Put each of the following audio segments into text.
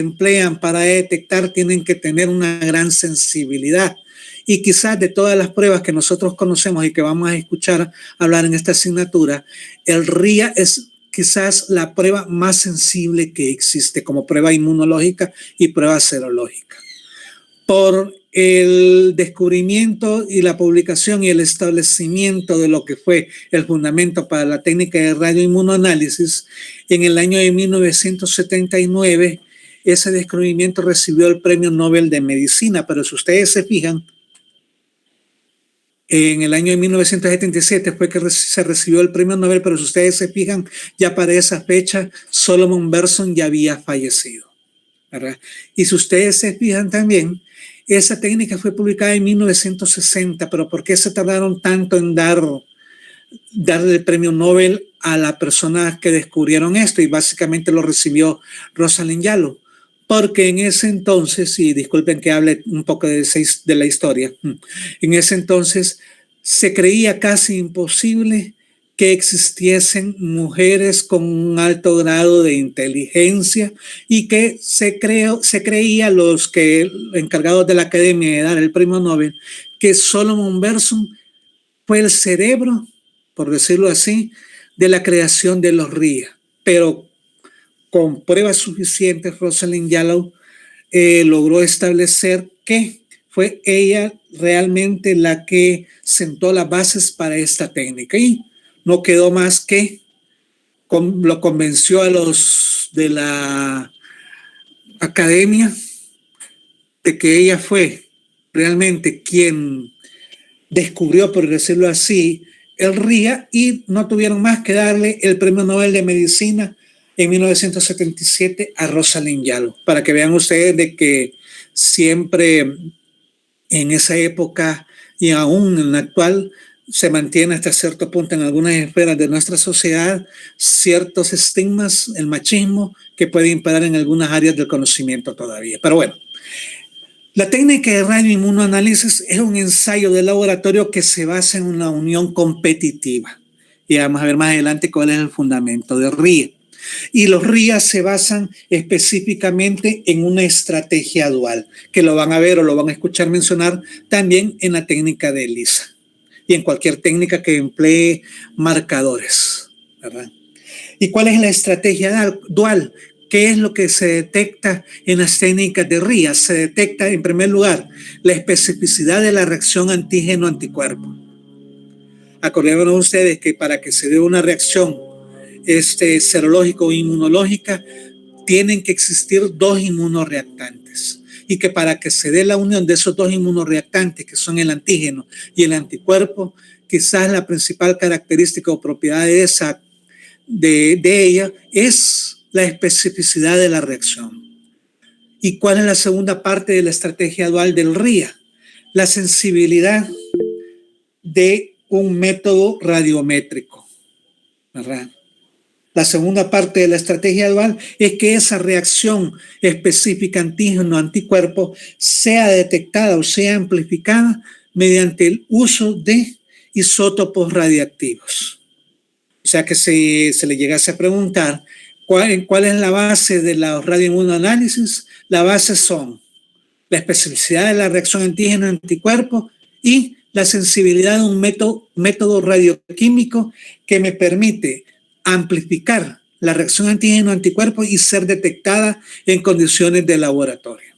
emplean para detectar tienen que tener una gran sensibilidad. Y quizás de todas las pruebas que nosotros conocemos y que vamos a escuchar hablar en esta asignatura, el RIA es quizás la prueba más sensible que existe como prueba inmunológica y prueba serológica. Por el descubrimiento y la publicación y el establecimiento de lo que fue el fundamento para la técnica de radioinmunoanálisis, en el año de 1979, ese descubrimiento recibió el Premio Nobel de Medicina, pero si ustedes se fijan, en el año de 1977 fue que se recibió el Premio Nobel, pero si ustedes se fijan, ya para esa fecha Solomon Berson ya había fallecido, ¿verdad? Y si ustedes se fijan también, esa técnica fue publicada en 1960, pero ¿por qué se tardaron tanto en darle el premio Nobel a la persona que descubrieron esto? Y básicamente lo recibió Rosalind Yalow, porque en ese entonces, y disculpen que hable un poco de la historia, en ese entonces se creía casi imposible que existiesen mujeres con un alto grado de inteligencia y que se creía los encargados de la academia de dar el premio Nobel que Solomon Berson fue el cerebro, por decirlo así, de la creación de los RIA. Pero con pruebas suficientes, Rosalind Yalow logró establecer que fue ella realmente la que sentó las bases para esta técnica. Y no quedó más que lo convenció a los de la academia de que ella fue realmente quien descubrió, por decirlo así, el RIA, y no tuvieron más que darle el Premio Nobel de Medicina en 1977 a Rosalind Yalow, para que vean ustedes de que siempre en esa época y aún en la actual se mantiene hasta cierto punto en algunas esferas de nuestra sociedad ciertos estigmas, el machismo que puede imperar en algunas áreas del conocimiento todavía. Pero bueno, la técnica de radioinmunoanálisis es un ensayo de laboratorio que se basa en una unión competitiva. Y vamos a ver más adelante cuál es el fundamento del RIA. Y los RIA se basan específicamente en una estrategia dual, que lo van a ver o lo van a escuchar mencionar también en la técnica de ELISA y en cualquier técnica que emplee marcadores, ¿verdad? ¿Y cuál es la estrategia dual? ¿Qué es lo que se detecta en las técnicas de RIA? Se detecta, en primer lugar, la especificidad de la reacción antígeno-anticuerpo. Acordémonos ustedes que para que se dé una reacción serológica o inmunológica, tienen que existir dos inmunoreactantes. Y que para que se dé la unión de esos dos inmunoreactantes, que son el antígeno y el anticuerpo, quizás la principal característica o propiedad de ella es la especificidad de la reacción. ¿Y cuál es la segunda parte de la estrategia dual del RIA? La sensibilidad de un método radiométrico, ¿verdad? La segunda parte de la estrategia dual es que esa reacción específica antígeno-anticuerpo sea detectada o sea amplificada mediante el uso de isótopos radiactivos. O sea que si se le llegase a preguntar ¿cuál es la base de los radioinmunoanálisis? La base son la especificidad de la reacción antígeno-anticuerpo y la sensibilidad de un método radioquímico que me permite amplificar la reacción antígeno-anticuerpo y ser detectada en condiciones de laboratorio.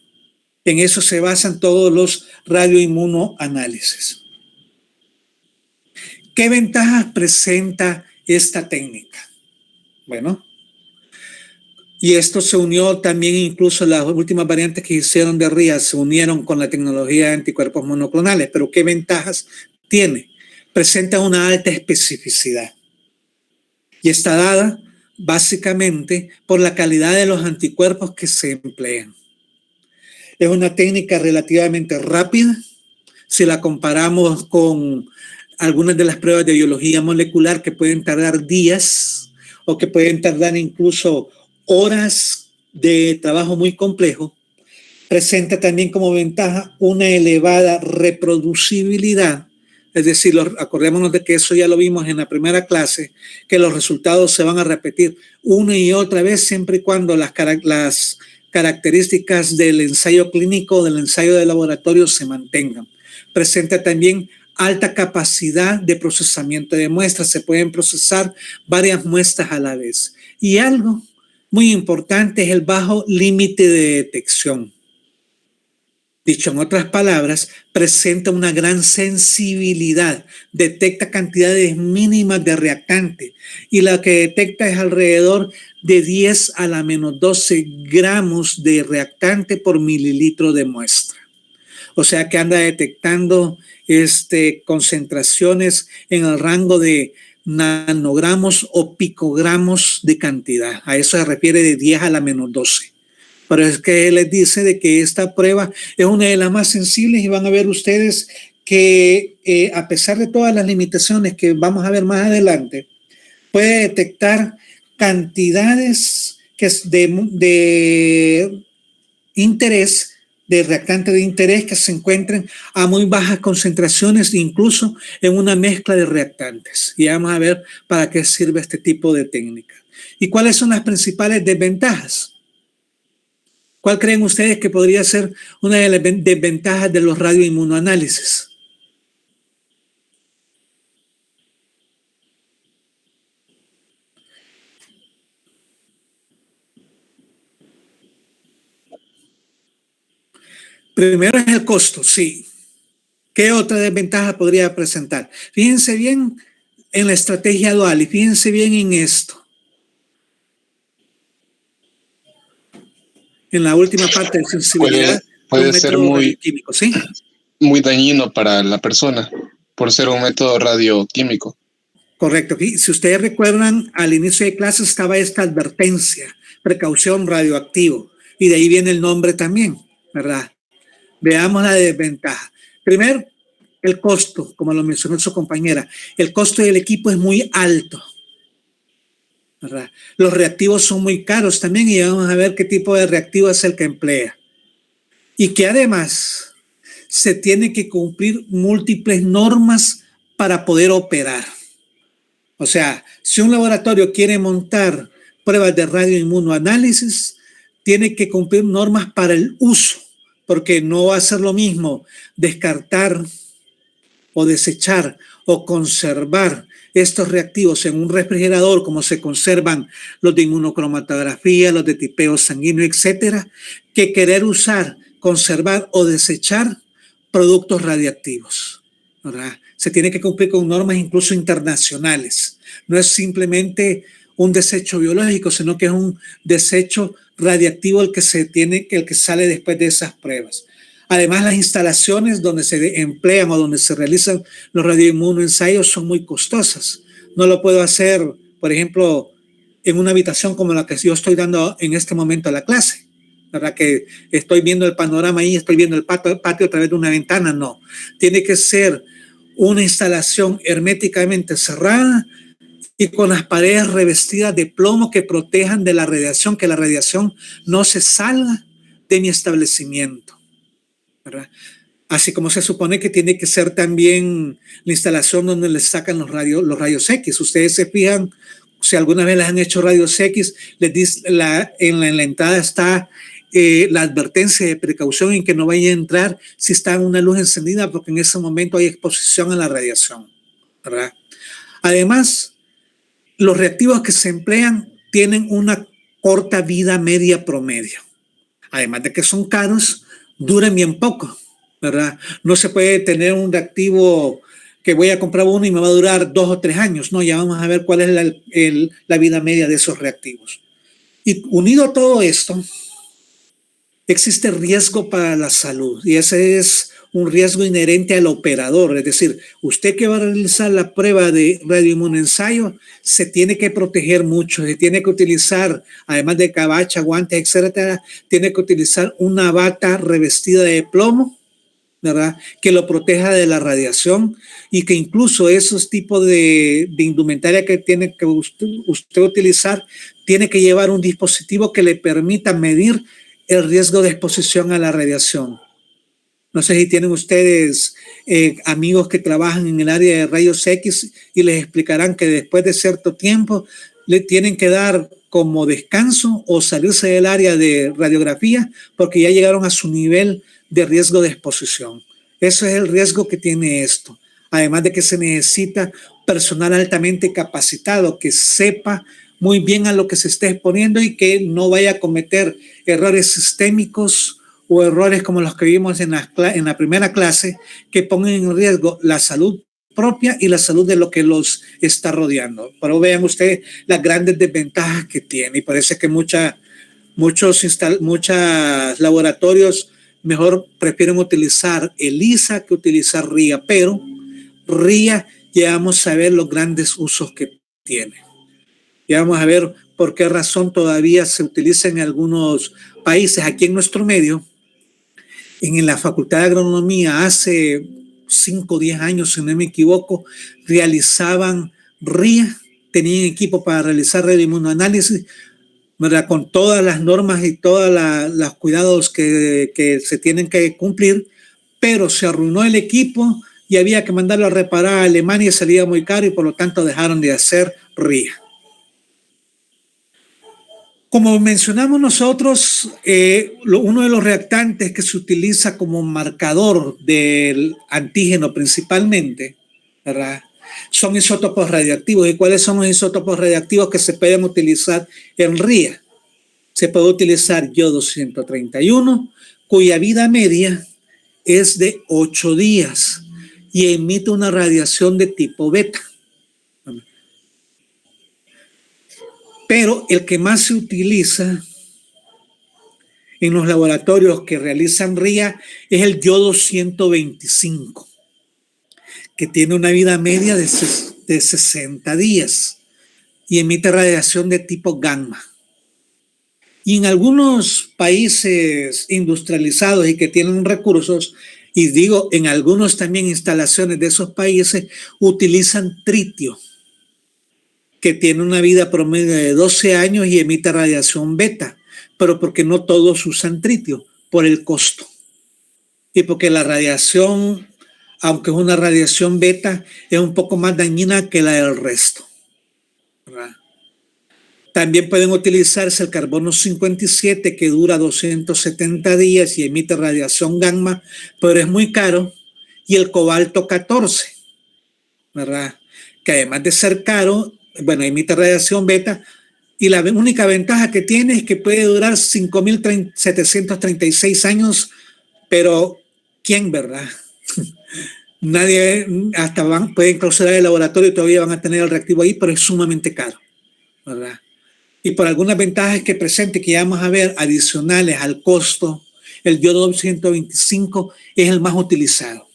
En eso se basan todos los radioinmunoanálisis. ¿Qué ventajas presenta esta técnica? Bueno, y esto se unió también, incluso las últimas variantes que hicieron de RIA se unieron con la tecnología de anticuerpos monoclonales. Pero ¿qué ventajas tiene? Presenta una alta especificidad. Y está dada básicamente por la calidad de los anticuerpos que se emplean. Es una técnica relativamente rápida. Si la comparamos con algunas de las pruebas de biología molecular que pueden tardar días o que pueden tardar incluso horas de trabajo muy complejo, presenta también como ventaja una elevada reproducibilidad. Es decir, acordémonos de que eso ya lo vimos en la primera clase, que los resultados se van a repetir una y otra vez siempre y cuando las características del ensayo clínico o del ensayo de laboratorio se mantengan. Presenta también alta capacidad de procesamiento de muestras. Se pueden procesar varias muestras a la vez. Y algo muy importante es el bajo límite de detección. Dicho en otras palabras, presenta una gran sensibilidad, detecta cantidades mínimas de reactante y la que detecta es alrededor de 10 a la menos 12 gramos de reactante por mililitro de muestra. O sea que anda detectando concentraciones en el rango de nanogramos o picogramos de cantidad. A eso se refiere de 10 a la menos 12. Pero es que les dice de que esta prueba es una de las más sensibles y van a ver ustedes que a pesar de todas las limitaciones que vamos a ver más adelante, puede detectar cantidades que es de interés, de reactante de interés que se encuentren a muy bajas concentraciones, incluso en una mezcla de reactantes. Y vamos a ver para qué sirve este tipo de técnica. ¿Y cuáles son las principales desventajas? ¿Cuál creen ustedes que podría ser una de las desventajas de los radioinmunoanálisis? Primero es el costo, sí. ¿Qué otra desventaja podría presentar? Fíjense bien en la estrategia dual y fíjense bien en esto. En la última parte de sensibilidad de un ser método radioquímico, ¿sí? Muy dañino para la persona por ser un método radioquímico. Correcto. Si ustedes recuerdan, al inicio de clase estaba esta advertencia, precaución radioactivo, y de ahí viene el nombre también, ¿verdad? Veamos la desventaja. Primero, el costo, como lo mencionó su compañera. El costo del equipo es muy alto, ¿verdad? Los reactivos son muy caros también y vamos a ver qué tipo de reactivo es el que emplea. Y que además se tiene que cumplir múltiples normas para poder operar. O sea, si un laboratorio quiere montar pruebas de radioinmunoanálisis, tiene que cumplir normas para el uso, porque no va a ser lo mismo descartar o desechar o conservar estos reactivos en un refrigerador como se conservan los de inmunocromatografía, los de tipeo sanguíneo, etcétera, que querer usar, conservar o desechar productos radiactivos, ¿verdad? Se tiene que cumplir con normas incluso internacionales. No es simplemente un desecho biológico, sino que es un desecho radiactivo el que sale después de esas pruebas. Además, las instalaciones donde se emplean o donde se realizan los radioinmunoensayos son muy costosas. No lo puedo hacer, por ejemplo, en una habitación como la que yo estoy dando en este momento a la clase, ¿verdad? Que estoy viendo el panorama ahí, estoy viendo el patio a través de una ventana. No, tiene que ser una instalación herméticamente cerrada y con las paredes revestidas de plomo que protejan de la radiación, que la radiación no se salga de mi establecimiento, ¿verdad? Así como se supone que tiene que ser también la instalación donde les sacan los rayos X. Ustedes se fijan, si alguna vez les han hecho rayos X, les dice en la entrada está la advertencia de precaución en que no vaya a entrar si está una luz encendida, porque en ese momento hay exposición a la radiación, ¿verdad? Además, los reactivos que se emplean tienen una corta vida media promedio. Además de que son caros, duran bien poco, ¿verdad? No se puede tener un reactivo que voy a comprar uno y me va a durar 2 o 3 años. No, ya vamos a ver cuál es la vida media de esos reactivos. Y unido a todo esto, existe riesgo para la salud y ese es un riesgo inherente al operador. Es decir, usted que va a realizar la prueba de radioinmunoensayo se tiene que proteger mucho, se tiene que utilizar, además de cabacha, guantes, etcétera, tiene que utilizar una bata revestida de plomo, ¿verdad? Que lo proteja de la radiación y que incluso esos tipos de indumentaria que tiene que usted utilizar, tiene que llevar un dispositivo que le permita medir el riesgo de exposición a la radiación. No sé si tienen ustedes amigos que trabajan en el área de rayos X y les explicarán que después de cierto tiempo le tienen que dar como descanso o salirse del área de radiografía porque ya llegaron a su nivel de riesgo de exposición. Ese es el riesgo que tiene esto. Además de que se necesita personal altamente capacitado que sepa muy bien a lo que se está exponiendo y que no vaya a cometer errores sistémicos o errores como los que vimos en la primera clase que pongan en riesgo la salud propia y la salud de lo que los está rodeando. Pero vean ustedes las grandes desventajas que tiene y parece que muchos laboratorios mejor prefieren utilizar ELISA que utilizar RIA, pero RIA ya vamos a ver los grandes usos que tiene. Ya vamos a ver por qué razón todavía se utiliza en algunos países. Aquí en nuestro medio, en la Facultad de Agronomía, hace 5 o 10 años, si no me equivoco, realizaban RIA, tenían equipo para realizar radioinmunoanálisis, ¿verdad? Con todas las normas y todos los cuidados que se tienen que cumplir, pero se arruinó el equipo y había que mandarlo a reparar a Alemania y salía muy caro y por lo tanto dejaron de hacer RIA. Como mencionamos nosotros, uno de los reactantes que se utiliza como marcador del antígeno principalmente, ¿verdad?, son isótopos radiactivos. ¿Y cuáles son los isótopos radiactivos que se pueden utilizar en RIA? Se puede utilizar yodo 131, cuya vida media es de 8 días y emite una radiación de tipo beta. Pero el que más se utiliza en los laboratorios que realizan RIA es el yodo 125, que tiene una vida media de 60 días y emite radiación de tipo gamma. Y en algunos países industrializados y que tienen recursos, y digo en algunos también instalaciones de esos países, utilizan tritio, que tiene una vida promedio de 12 años y emite radiación beta, pero porque no todos usan tritio, por el costo. Y porque la radiación, aunque es una radiación beta, es un poco más dañina que la del resto, ¿verdad? También pueden utilizarse el carbono 57, que dura 270 días y emite radiación gamma, pero es muy caro, y el cobalto 14, ¿verdad?, que además de ser caro, bueno, emite radiación beta, y la única ventaja que tiene es que puede durar 5.736 años, pero ¿quién, verdad? Nadie, hasta pueden clausurar el laboratorio y todavía van a tener el reactivo ahí, pero es sumamente caro, ¿verdad? Y por algunas ventajas que presente, que ya vamos a ver, adicionales al costo, el yodo 125 es el más utilizado,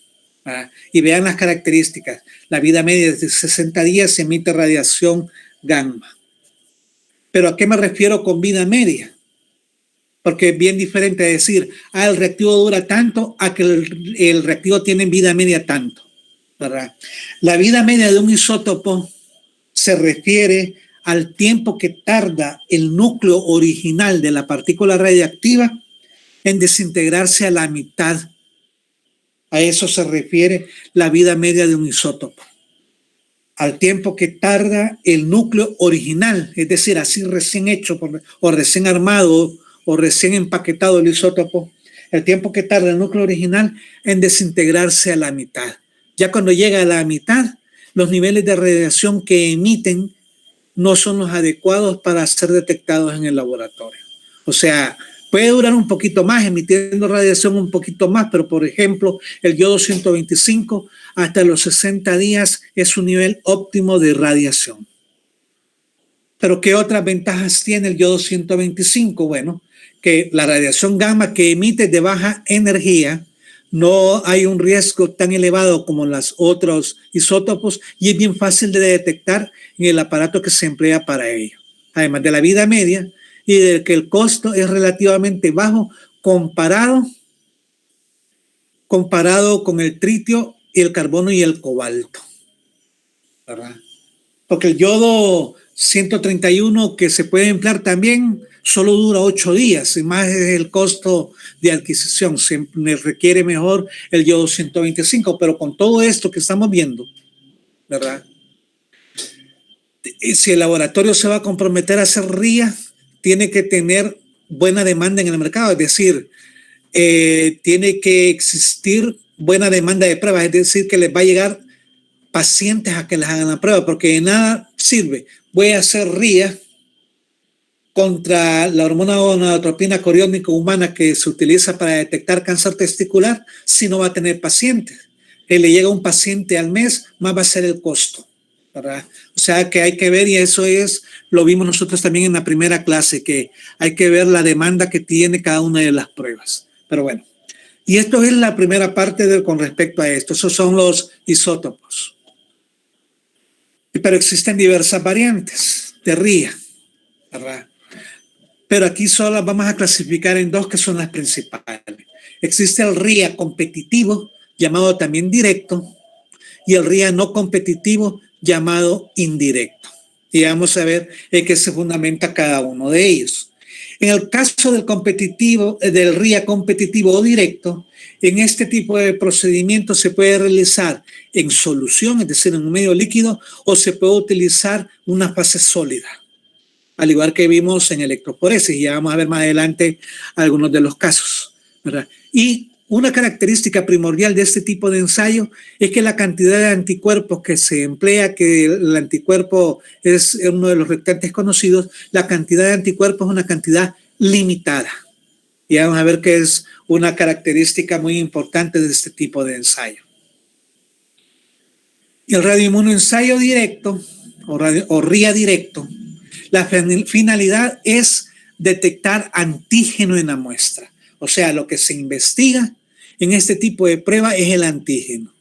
¿verdad? Y vean las características. La vida media es de 60 días, se emite radiación gamma. ¿Pero a qué me refiero con vida media? Porque es bien diferente decir, el reactivo dura tanto a que el reactivo tiene vida media tanto, ¿verdad? La vida media de un isótopo se refiere al tiempo que tarda el núcleo original de la partícula radiactiva en desintegrarse a la mitad. A eso se refiere la vida media de un isótopo. Al tiempo que tarda el núcleo original, es decir, así recién hecho o recién armado o recién empaquetado el isótopo, el tiempo que tarda el núcleo original en desintegrarse a la mitad. Ya cuando llega a la mitad, los niveles de radiación que emiten no son los adecuados para ser detectados en el laboratorio. O sea, puede durar un poquito más, emitiendo radiación un poquito más, pero por ejemplo, el yodo 125 hasta los 60 días es su nivel óptimo de radiación. Pero ¿qué otras ventajas tiene el yodo 125? Bueno, que la radiación gamma que emite es de baja energía, no hay un riesgo tan elevado como los otros isótopos y es bien fácil de detectar en el aparato que se emplea para ello. Además de la vida media y de que el costo es relativamente bajo comparado con el tritio y el carbono y el cobalto, ¿verdad? Porque el yodo 131 que se puede emplear también solo dura 8 días y más es el costo de adquisición. Se requiere mejor el yodo 125, pero con todo esto que estamos viendo, ¿verdad? si el laboratorio se va a comprometer a hacer RIA, tiene que tener buena demanda en el mercado, es decir, tiene que existir buena demanda de pruebas, es decir, que les va a llegar pacientes a que les hagan la prueba, porque de nada sirve. Voy a hacer RIA contra la hormona gonadotropina coriónica humana que se utiliza para detectar cáncer testicular si no va a tener pacientes. Le llega un paciente al mes, más va a ser el costo, ¿verdad? O sea que hay que ver, y eso lo vimos nosotros también en la primera clase, que hay que ver la demanda que tiene cada una de las pruebas. Pero bueno, y esto es la primera parte con respecto a esto. Esos son los isótopos. Pero existen diversas variantes de RIA, ¿verdad? Pero aquí solo vamos a clasificar en dos que son las principales. Existe el RIA competitivo, llamado también directo, y el RIA no competitivo, llamado indirecto. Y vamos a ver en qué se fundamenta cada uno de ellos. En el caso del competitivo, del RIA competitivo o directo, en este tipo de procedimiento se puede realizar en solución, es decir, en un medio líquido, o se puede utilizar una fase sólida, al igual que vimos en electroforesis, y ya vamos a ver más adelante algunos de los casos, ¿verdad? Y una característica primordial de este tipo de ensayo es que la cantidad de anticuerpos que se emplea, que el anticuerpo es uno de los reactantes conocidos, la cantidad de anticuerpos es una cantidad limitada. Y vamos a ver que es una característica muy importante de este tipo de ensayo. Y el radioinmunoensayo directo, o RIA directo, la finalidad es detectar antígeno en la muestra. O sea, lo que se investiga en este tipo de prueba es el antígeno.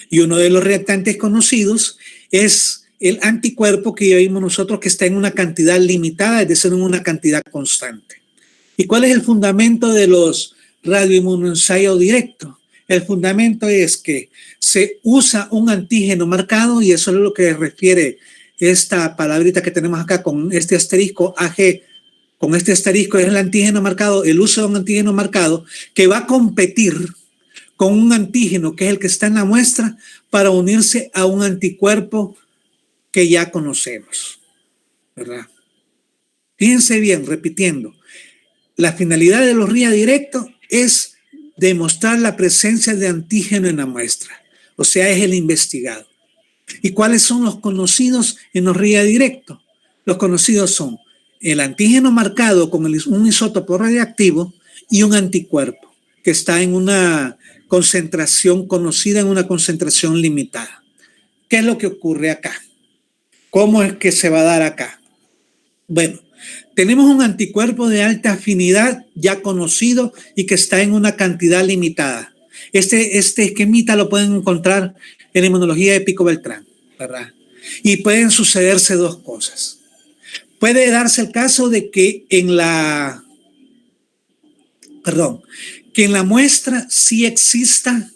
Y uno de los reactantes conocidos es el anticuerpo que ya vimos nosotros, que está en una cantidad limitada, es decir, en una cantidad constante. ¿Y cuál es el fundamento de los radioinmunoensayos directos? El fundamento es que se usa un antígeno marcado, y eso es lo que refiere esta palabrita que tenemos acá con este asterisco AG. Con este asterisco es el antígeno marcado, el uso de un antígeno marcado que va a competir con un antígeno que es el que está en la muestra para unirse a un anticuerpo que ya conocemos, ¿verdad? Fíjense bien, repitiendo, la finalidad de los RIA directos es demostrar la presencia de antígeno en la muestra, o sea, es el investigado. ¿Y cuáles son los conocidos en los RIA directos? Los conocidos son el antígeno marcado con un isótopo radioactivo y un anticuerpo que está en una concentración conocida, en una concentración limitada. ¿Qué es lo que ocurre acá? ¿Cómo es que se va a dar acá? Bueno, tenemos un anticuerpo de alta afinidad ya conocido y que está en una cantidad limitada. Este esquemita lo pueden encontrar en inmunología de Pico Beltrán, ¿verdad? Y pueden sucederse dos cosas. Puede darse el caso de que en la muestra sí exista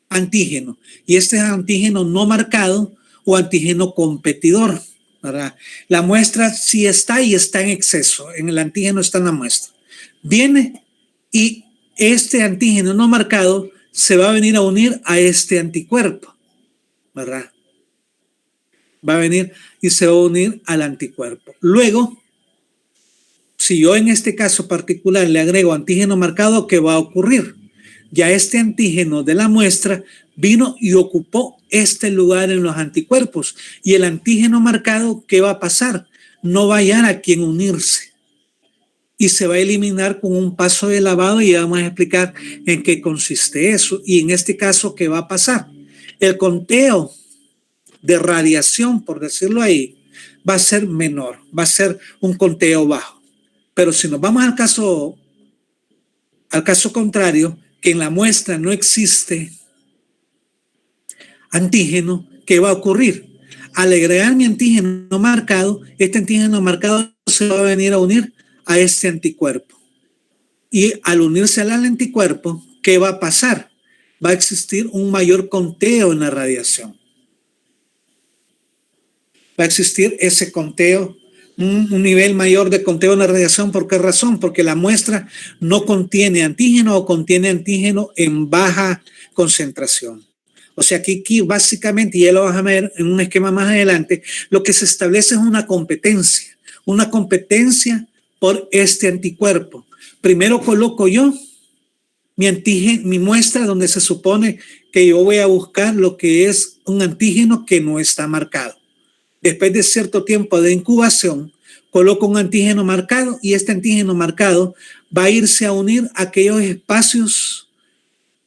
antígeno, y este es antígeno no marcado o antígeno competidor, ¿verdad? La muestra sí está y está en exceso, en el antígeno está en la muestra. Viene y este antígeno no marcado se va a venir a unir a este anticuerpo, ¿verdad? Va a venir y se va a unir al anticuerpo. Luego, si yo en este caso particular le agrego antígeno marcado, ¿qué va a ocurrir? Ya este antígeno de la muestra vino y ocupó este lugar en los anticuerpos. Y el antígeno marcado, ¿qué va a pasar? No va a hallar a quien unirse. Y se va a eliminar con un paso de lavado, y vamos a explicar en qué consiste eso. Y en este caso, ¿qué va a pasar? El conteo de radiación, por decirlo ahí, va a ser menor, va a ser un conteo bajo. Pero si nos vamos al caso contrario, que en la muestra no existe antígeno, ¿qué va a ocurrir? Al agregar mi antígeno marcado, este antígeno marcado se va a venir a unir a este anticuerpo. Y al unirse al anticuerpo, ¿qué va a pasar? Va a existir un mayor conteo en la radiación. Va a existir ese conteo, un nivel mayor de conteo en la radiación. ¿Por qué razón? Porque la muestra no contiene antígeno o contiene antígeno en baja concentración. O sea, aquí básicamente, y ya lo vas a ver en un esquema más adelante, lo que se establece es una competencia por este anticuerpo. Primero coloco yo mi antígeno, mi muestra donde se supone que yo voy a buscar lo que es un antígeno que no está marcado. Después de cierto tiempo de incubación, coloco un antígeno marcado y este antígeno marcado va a irse a unir a aquellos espacios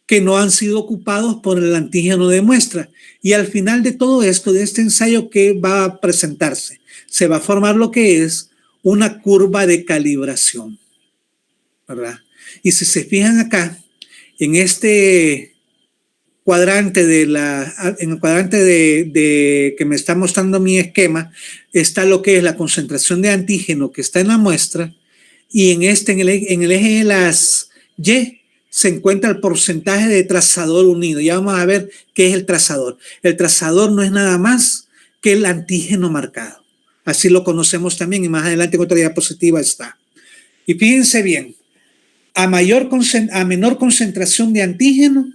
que no han sido ocupados por el antígeno de muestra. Y al final de todo esto, de este ensayo, ¿qué va a presentarse? Se va a formar lo que es una curva de calibración, ¿verdad? Y si se fijan acá, en este cuadrante en el cuadrante de que me está mostrando mi esquema, está lo que es la concentración de antígeno que está en la muestra, y en el eje de las Y se encuentra el porcentaje de trazador unido. Ya vamos a ver qué es el trazador. El trazador no es nada más que el antígeno marcado. Así lo conocemos también, y más adelante en otra diapositiva está. Y fíjense bien, a menor concentración de antígeno,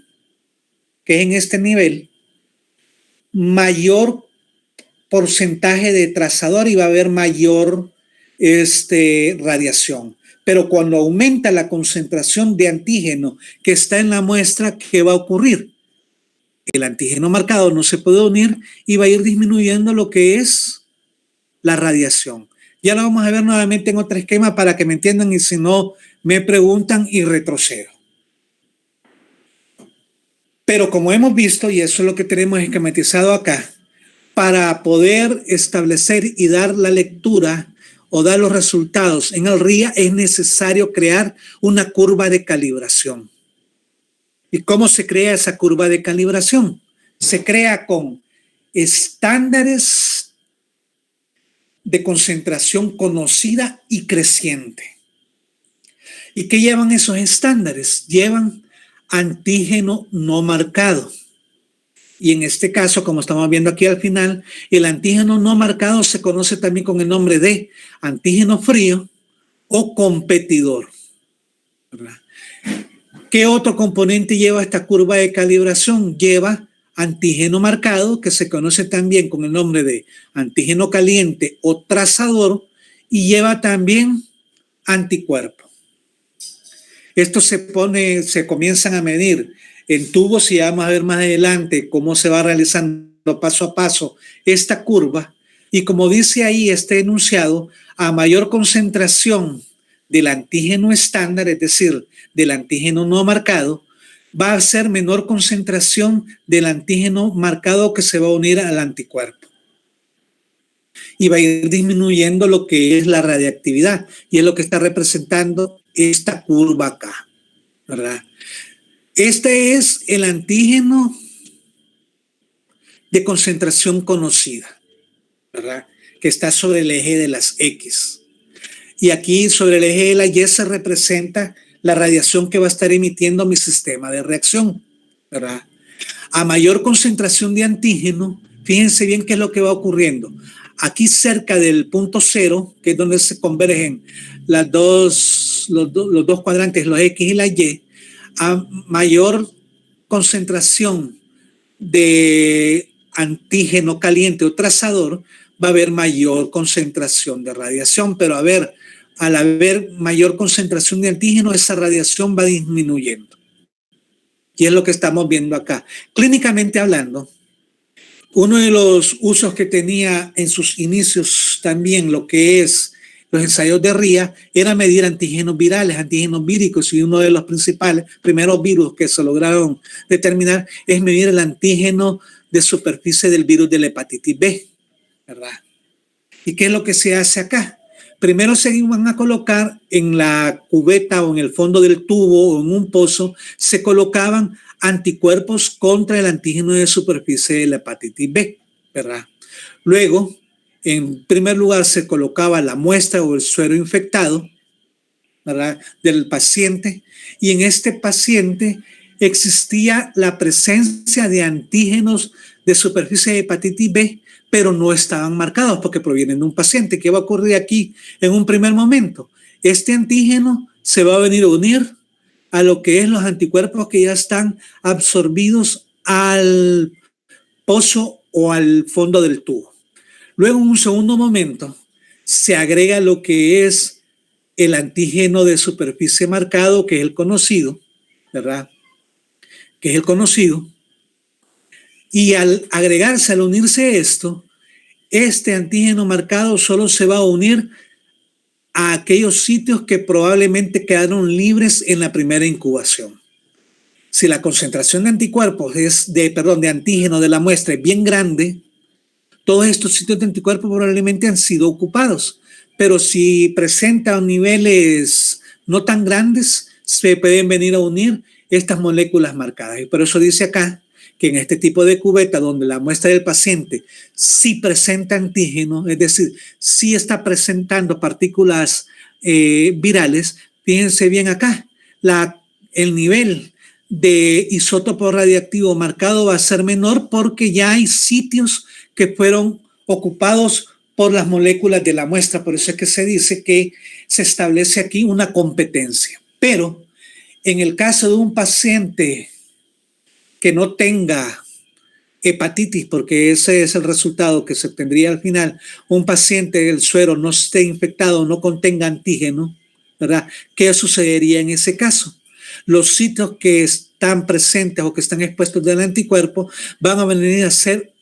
que es en este nivel, mayor porcentaje de trazador y va a haber mayor radiación. Pero cuando aumenta la concentración de antígeno que está en la muestra, ¿qué va a ocurrir? El antígeno marcado no se puede unir y va a ir disminuyendo lo que es la radiación. Ya lo vamos a ver nuevamente en otro esquema para que me entiendan, y si no, me preguntan y retrocedo. Pero como hemos visto, y eso es lo que tenemos esquematizado acá, para poder establecer y dar la lectura o dar los resultados en el RIA es necesario crear una curva de calibración. ¿Y cómo se crea esa curva de calibración? Se crea con estándares de concentración conocida y creciente. ¿Y qué llevan esos estándares? Llevan antígeno no marcado. Y en este caso, como estamos viendo aquí al final, el antígeno no marcado se conoce también con el nombre de antígeno frío o competidor, ¿verdad? ¿Qué otro componente lleva esta curva de calibración? Lleva antígeno marcado, que se conoce también con el nombre de antígeno caliente o trazador, y lleva también anticuerpo. Estos se comienzan a medir en tubos, y vamos a ver más adelante cómo se va realizando paso a paso esta curva. Y como dice ahí este enunciado, a mayor concentración del antígeno estándar, es decir, del antígeno no marcado, va a ser menor concentración del antígeno marcado que se va a unir al anticuerpo. Y va a ir disminuyendo lo que es la radiactividad, y es lo que está representando esta curva acá, ¿verdad? Este es el antígeno de concentración conocida, ¿verdad? Que está sobre el eje de las X. Y aquí sobre el eje de la Y se representa la radiación que va a estar emitiendo mi sistema de reacción, ¿verdad? A mayor concentración de antígeno, fíjense bien qué es lo que va ocurriendo. Aquí cerca del punto cero, que es donde se convergen los dos cuadrantes, los X y la Y, a mayor concentración de antígeno caliente o trazador, va a haber mayor concentración de radiación, pero al haber mayor concentración de antígeno, esa radiación va disminuyendo. Y es lo que estamos viendo acá. Clínicamente hablando, uno de los usos que tenía en sus inicios también lo que es los ensayos de RIA era medir antígenos virales, antígenos víricos, y uno de los primeros virus que se lograron determinar es medir el antígeno de superficie del virus de la hepatitis B, ¿verdad? ¿Y qué es lo que se hace acá? Primero se van a colocar en la cubeta o en el fondo del tubo o en un pozo, se colocaban anticuerpos contra el antígeno de superficie de la hepatitis B, ¿verdad? Luego, en primer lugar, se colocaba la muestra o el suero infectado, ¿verdad?, del paciente, y en este paciente existía la presencia de antígenos de superficie de hepatitis B, pero no estaban marcados porque provienen de un paciente. ¿Qué va a ocurrir aquí en un primer momento? Este antígeno se va a venir a unir a lo que es los anticuerpos que ya están absorbidos al pozo o al fondo del tubo. Luego, en un segundo momento, se agrega lo que es el antígeno de superficie marcado, que es el conocido, ¿verdad? Que es el conocido. Y al agregarse, al unirse esto, este antígeno marcado solo se va a unir a aquellos sitios que probablemente quedaron libres en la primera incubación. Si la concentración de anticuerpos de antígeno de la muestra es bien grande, todos estos sitios de anticuerpos probablemente han sido ocupados. Pero si presentan niveles no tan grandes, se pueden venir a unir estas moléculas marcadas. Y por eso dice acá que en este tipo de cubeta donde la muestra del paciente sí presenta antígeno, es decir, sí está presentando partículas virales, fíjense bien acá, el nivel de isótopo radiactivo marcado va a ser menor porque ya hay sitios que fueron ocupados por las moléculas de la muestra. Por eso es que se dice que se establece aquí una competencia. Pero en el caso de un paciente que no tenga hepatitis, porque ese es el resultado que se obtendría al final, un paciente del suero no esté infectado, no contenga antígeno, ¿verdad? ¿Qué sucedería en ese caso? Los sitios que están presentes o que están expuestos del anticuerpo van a venir a ser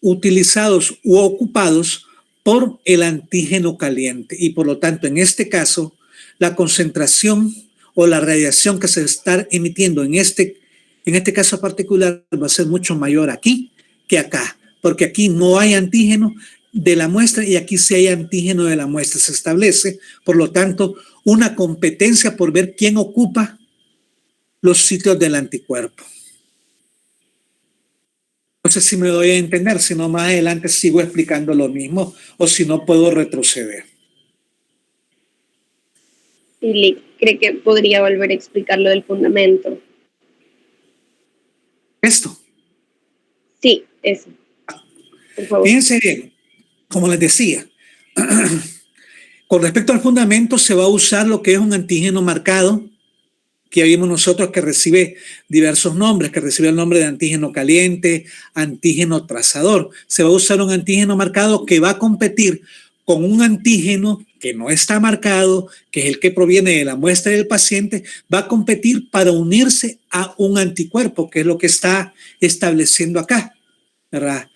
utilizados u ocupados por el antígeno caliente y por lo tanto en este caso la concentración o la radiación que se está emitiendo en este caso particular va a ser mucho mayor aquí que acá, porque aquí no hay antígeno de la muestra y aquí sí hay antígeno de la muestra. Se establece, por lo tanto, una competencia por ver quién ocupa los sitios del anticuerpo. No sé si me doy a entender, si no más adelante sigo explicando lo mismo o si no puedo retroceder. ¿Y cree que podría volver a explicar lo del fundamento? ¿Esto? Sí, eso. Por favor. Fíjense bien, como les decía, con respecto al fundamento se va a usar lo que es un antígeno marcado, que vimos nosotros que recibe diversos nombres, que recibe el nombre de antígeno caliente, antígeno trazador. Se va a usar un antígeno marcado que va a competir con un antígeno que no está marcado, que es el que proviene de la muestra del paciente, va a competir para unirse a un anticuerpo, que es lo que está estableciendo acá, ¿verdad?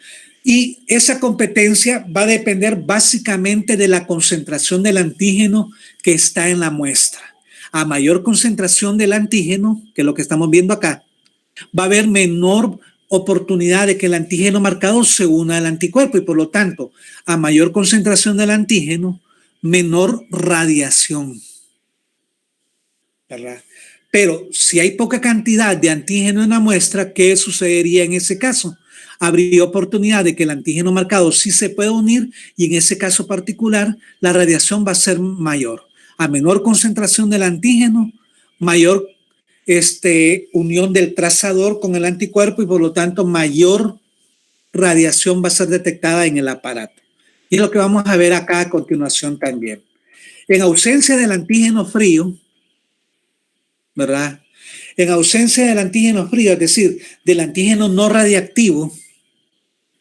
Y esa competencia va a depender básicamente de la concentración del antígeno que está en la muestra. A mayor concentración del antígeno, que es lo que estamos viendo acá, va a haber menor oportunidad de que el antígeno marcado se una al anticuerpo y por lo tanto, a mayor concentración del antígeno, menor radiación, ¿verdad? Pero si hay poca cantidad de antígeno en la muestra, ¿qué sucedería en ese caso? Habría oportunidad de que el antígeno marcado sí se pueda unir y en ese caso particular la radiación va a ser mayor. A menor concentración del antígeno, mayor unión del trazador con el anticuerpo y por lo tanto mayor radiación va a ser detectada en el aparato. Y es lo que vamos a ver acá a continuación también. En ausencia del antígeno frío, ¿verdad? En ausencia del antígeno frío, es decir, del antígeno no radiactivo,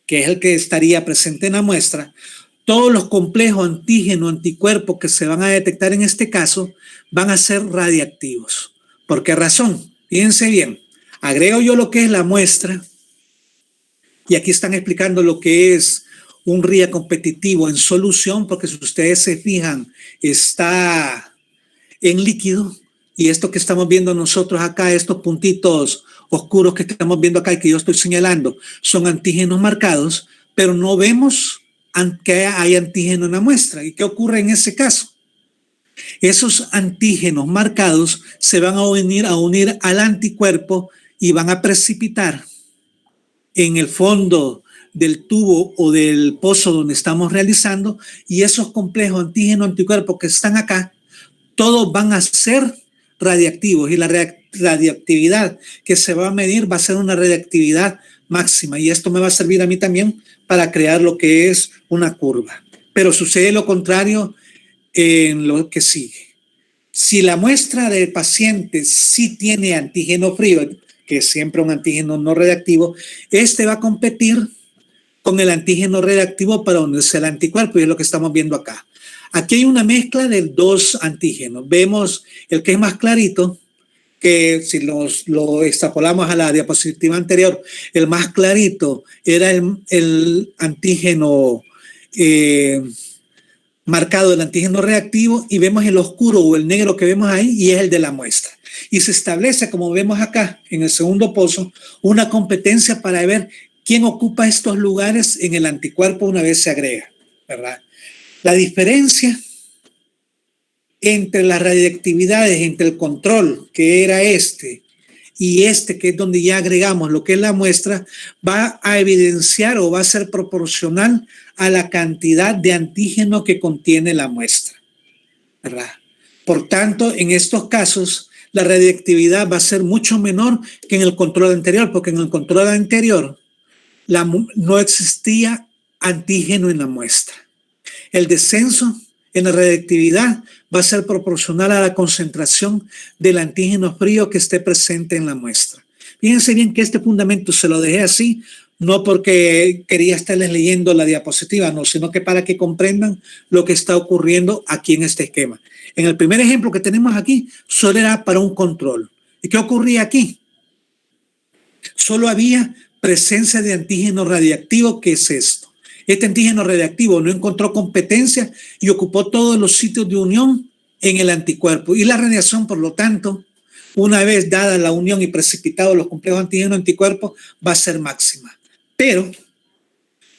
que es el que estaría presente en la muestra, todos los complejos antígeno-anticuerpos que se van a detectar en este caso van a ser radiactivos. ¿Por qué razón? Fíjense bien, agrego yo lo que es la muestra y aquí están explicando lo que es un RIA competitivo en solución, porque si ustedes se fijan, está en líquido y esto que estamos viendo nosotros acá, estos puntitos oscuros que estamos viendo acá y que yo estoy señalando, son antígenos marcados, pero no vemos que hay antígeno en la muestra. ¿Y qué ocurre en ese caso? Esos antígenos marcados se van a unir al anticuerpo y van a precipitar en el fondo del tubo o del pozo donde estamos realizando y esos complejos antígeno-anticuerpos que están acá, todos van a ser radiactivos y la radiactividad que se va a medir va a ser una radiactividad máxima y esto me va a servir a mí también para crear lo que es una curva. Pero sucede lo contrario en lo que sigue. Si la muestra del paciente sí tiene antígeno frío, que es siempre un antígeno no reactivo, este va a competir con el antígeno reactivo para unirse al anticuerpo, y es lo que estamos viendo acá. Aquí hay una mezcla de dos antígenos. Vemos el que es más clarito, que si lo extrapolamos a la diapositiva anterior, el más clarito era el antígeno marcado, el antígeno reactivo, y vemos el oscuro o el negro que vemos ahí, y es el de la muestra. Y se establece, como vemos acá en el segundo pozo, una competencia para ver quién ocupa estos lugares en el anticuerpo una vez se agrega, ¿verdad? La diferencia entre las radiactividades, entre el control, que era este, y este, que es donde ya agregamos lo que es la muestra, va a evidenciar o va a ser proporcional a la cantidad de antígeno que contiene la muestra, ¿verdad? Por tanto, en estos casos, la radiactividad va a ser mucho menor que en el control anterior, porque en el control anterior no existía antígeno en la muestra. El descenso en la radiactividad va a ser proporcional a la concentración del antígeno frío que esté presente en la muestra. Fíjense bien que este fundamento se lo dejé así, no porque quería estarles leyendo la diapositiva, no, sino que para que comprendan lo que está ocurriendo aquí en este esquema. En el primer ejemplo que tenemos aquí, solo era para un control. ¿Y qué ocurría aquí? Solo había presencia de antígeno radiactivo. ¿Qué es esto? Este antígeno radiactivo no encontró competencia y ocupó todos los sitios de unión en el anticuerpo. Y la radiación, por lo tanto, una vez dada la unión y precipitados los complejos antígeno-anticuerpo, va a ser máxima. Pero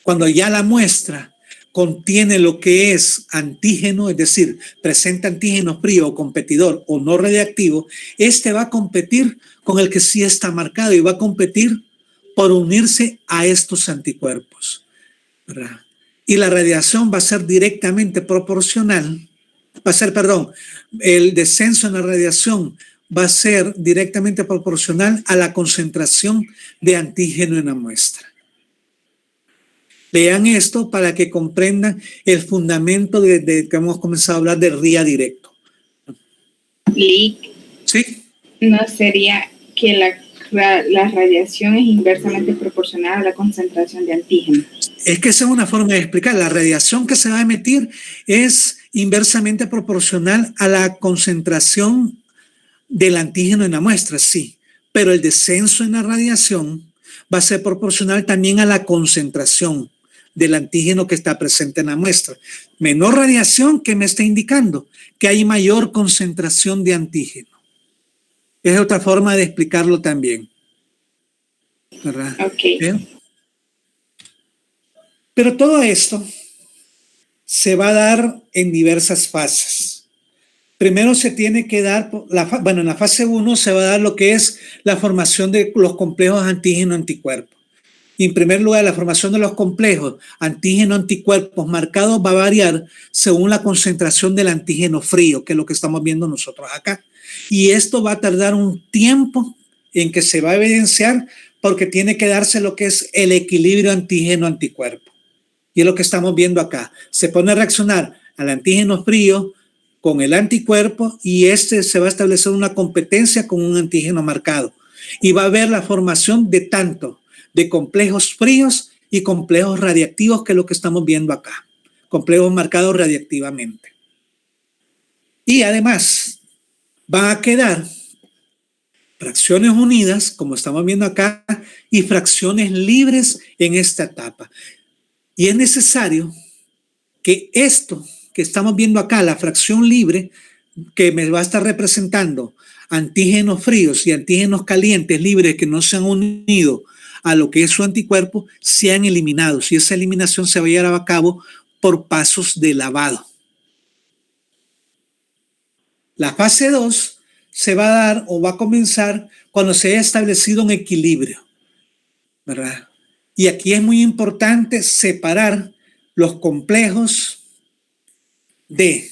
cuando ya la muestra contiene lo que es antígeno, es decir, presenta antígeno frío o competidor o no radiactivo, este va a competir con el que sí está marcado y va a competir por unirse a estos anticuerpos, ¿verdad? Y la radiación va a ser directamente proporcional, el descenso en la radiación va a ser directamente proporcional a la concentración de antígeno en la muestra. Lean esto para que comprendan el fundamento de que hemos comenzado a hablar de RIA directo. Lick. ¿Sí? ¿No sería que la radiación es inversamente proporcional a la concentración de antígenos? Es que esa es una forma de explicar. La radiación que se va a emitir es inversamente proporcional a la concentración del antígeno en la muestra, sí. Pero el descenso en la radiación va a ser proporcional también a la concentración del antígeno que está presente en la muestra. Menor radiación, ¿qué me está indicando? Que hay mayor concentración de antígeno. Es otra forma de explicarlo también, ¿verdad? Ok. ¿Bien? Pero todo esto se va a dar en diversas fases. Primero se tiene que dar, en la fase 1 se va a dar lo que es la formación de los complejos antígeno-anticuerpos. Y en primer lugar, la formación de los complejos antígeno-anticuerpos marcados va a variar según la concentración del antígeno frío, que es lo que estamos viendo nosotros acá. Y esto va a tardar un tiempo en que se va a evidenciar porque tiene que darse lo que es el equilibrio antígeno-anticuerpo. Y es lo que estamos viendo acá. Se pone a reaccionar al antígeno frío con el anticuerpo y se va a establecer una competencia con un antígeno marcado. Y va a haber la formación de tanto de complejos fríos y complejos radiactivos, que es lo que estamos viendo acá. Complejos marcados radiactivamente. Y además van a quedar fracciones unidas, como estamos viendo acá, y fracciones libres en esta etapa. Y es necesario que esto que estamos viendo acá, la fracción libre, que me va a estar representando antígenos fríos y antígenos calientes libres que no se han unido a lo que es su anticuerpo, sean eliminados. Y esa eliminación se va a llevar a cabo por pasos de lavado. La fase 2 se va a dar o va a comenzar cuando se haya establecido un equilibrio, ¿verdad? Y aquí es muy importante separar los complejos de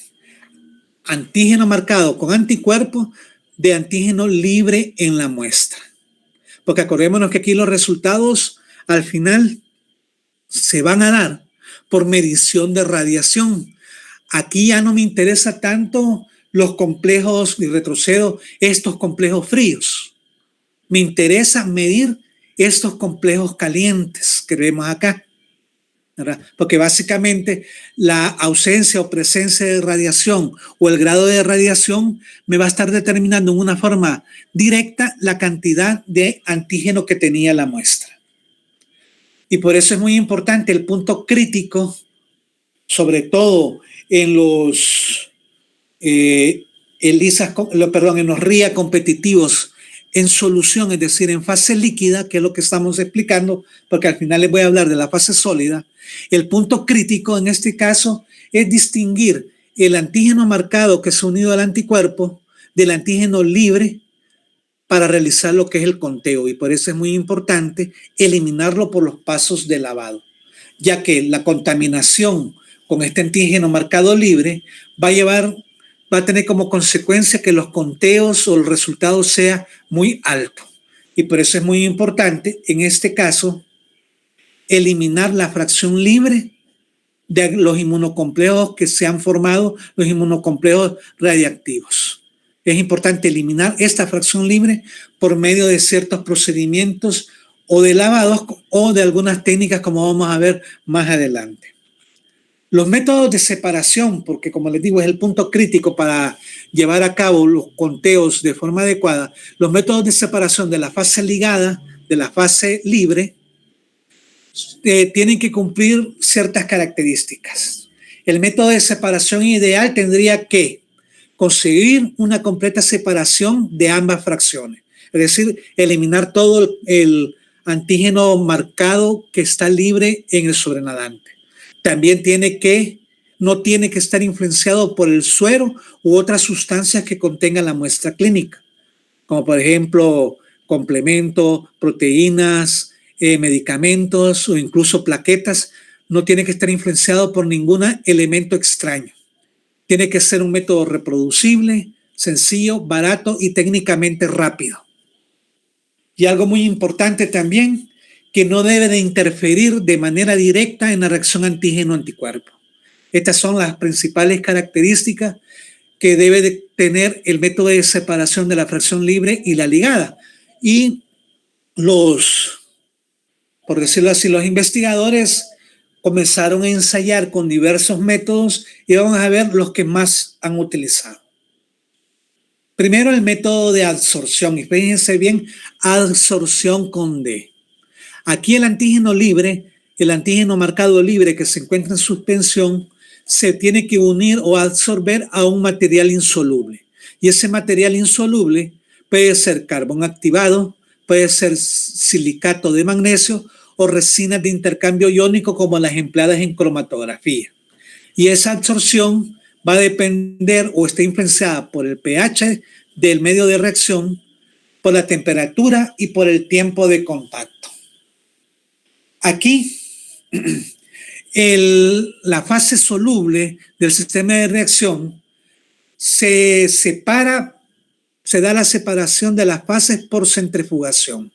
antígeno marcado con anticuerpo de antígeno libre en la muestra. Porque acordémonos que aquí los resultados al final se van a dar por medición de radiación. Aquí ya no me interesa tanto los complejos, y retrocedo, estos complejos fríos. Me interesa medir estos complejos calientes que vemos acá, ¿verdad? Porque básicamente la ausencia o presencia de radiación o el grado de radiación me va a estar determinando en una forma directa la cantidad de antígeno que tenía la muestra. Y por eso es muy importante el punto crítico, sobre todo en los en los RIA competitivos en solución, es decir, en fase líquida, que es lo que estamos explicando, porque al final les voy a hablar de la fase sólida. El punto crítico en este caso es distinguir el antígeno marcado que se ha unido al anticuerpo del antígeno libre para realizar lo que es el conteo, y por eso es muy importante eliminarlo por los pasos de lavado, ya que la contaminación con este antígeno marcado libre va a tener como consecuencia que los conteos o el resultado sea muy alto. Y por eso es muy importante, en este caso, eliminar la fracción libre de los inmunocomplejos que se han formado, los inmunocomplejos radiactivos. Es importante eliminar esta fracción libre por medio de ciertos procedimientos o de lavados o de algunas técnicas, como vamos a ver más adelante. Los métodos de separación, porque como les digo es el punto crítico para llevar a cabo los conteos de forma adecuada, los métodos de separación de la fase ligada, de la fase libre, tienen que cumplir ciertas características. El método de separación ideal tendría que conseguir una completa separación de ambas fracciones, es decir, eliminar todo el antígeno marcado que está libre en el sobrenadante. También no tiene que estar influenciado por el suero u otras sustancias que contengan la muestra clínica, como por ejemplo complementos, proteínas, medicamentos o incluso plaquetas. No tiene que estar influenciado por ningún elemento extraño. Tiene que ser un método reproducible, sencillo, barato y técnicamente rápido. Y algo muy importante también, que no debe de interferir de manera directa en la reacción antígeno-anticuerpo. Estas son las principales características que debe de tener el método de separación de la fracción libre y la ligada. Y por decirlo así, los investigadores comenzaron a ensayar con diversos métodos y vamos a ver los que más han utilizado. Primero, el método de adsorción, y fíjense bien, adsorción con D. Aquí el antígeno libre, el antígeno marcado libre que se encuentra en suspensión, se tiene que unir o absorber a un material insoluble. Y ese material insoluble puede ser carbón activado, puede ser silicato de magnesio o resinas de intercambio iónico como las empleadas en cromatografía. Y esa absorción va a depender o está influenciada por el pH del medio de reacción, por la temperatura y por el tiempo de contacto. Aquí, la fase soluble del sistema de reacción se da la separación de las fases por centrifugación,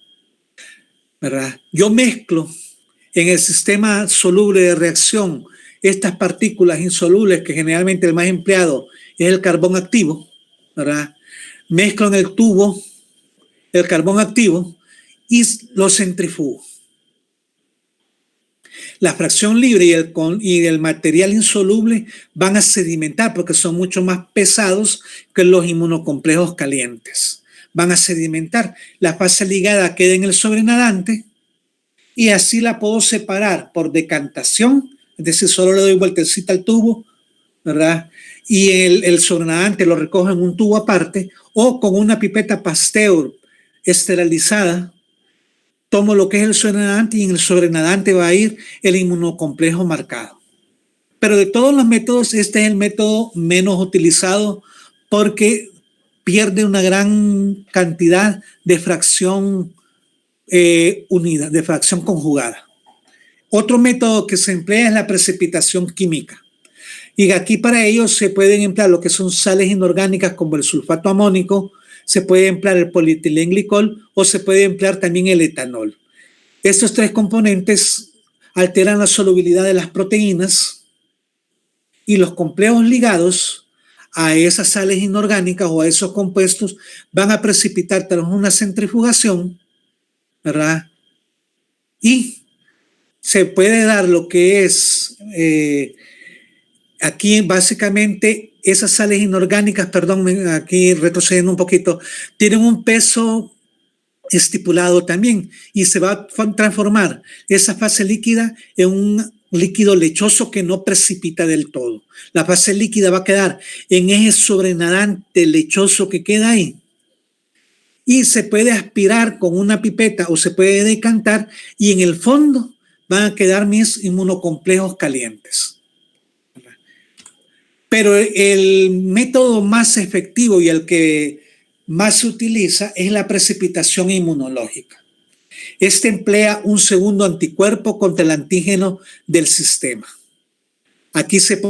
¿verdad? Yo mezclo en el sistema soluble de reacción estas partículas insolubles, que generalmente el más empleado es el carbón activo, ¿verdad? Mezclo en el tubo el carbón activo y lo centrifugo. La fracción libre y el material insoluble van a sedimentar porque son mucho más pesados que los inmunocomplejos calientes. Van a sedimentar. La fase ligada queda en el sobrenadante y así la puedo separar por decantación, es decir, solo le doy vueltecita al tubo, ¿verdad? Y el sobrenadante lo recojo en un tubo aparte, o con una pipeta Pasteur esterilizada, tomo lo que es el sobrenadante y en el sobrenadante va a ir el inmunocomplejo marcado. Pero de todos los métodos, este es el método menos utilizado porque pierde una gran cantidad de fracción unida, de fracción conjugada. Otro método que se emplea es la precipitación química. Y aquí para ello se pueden emplear lo que son sales inorgánicas como el sulfato amónico, se puede emplear el polietilenglicol o se puede emplear también el etanol. Estos tres componentes alteran la solubilidad de las proteínas y los complejos ligados a esas sales inorgánicas o a esos compuestos, van a precipitar tras una centrifugación, ¿verdad? Y se puede dar lo que es, aquí básicamente esas sales inorgánicas, perdón, aquí retrocediendo un poquito, tienen un peso estipulado también y se va a transformar esa fase líquida en un líquido lechoso que no precipita del todo. La fase líquida va a quedar en ese sobrenadante lechoso que queda ahí y se puede aspirar con una pipeta o se puede decantar y en el fondo van a quedar mis inmunocomplejos calientes. Pero el método más efectivo y el que más se utiliza es la precipitación inmunológica. Este emplea un segundo anticuerpo contra el antígeno del sistema. Aquí se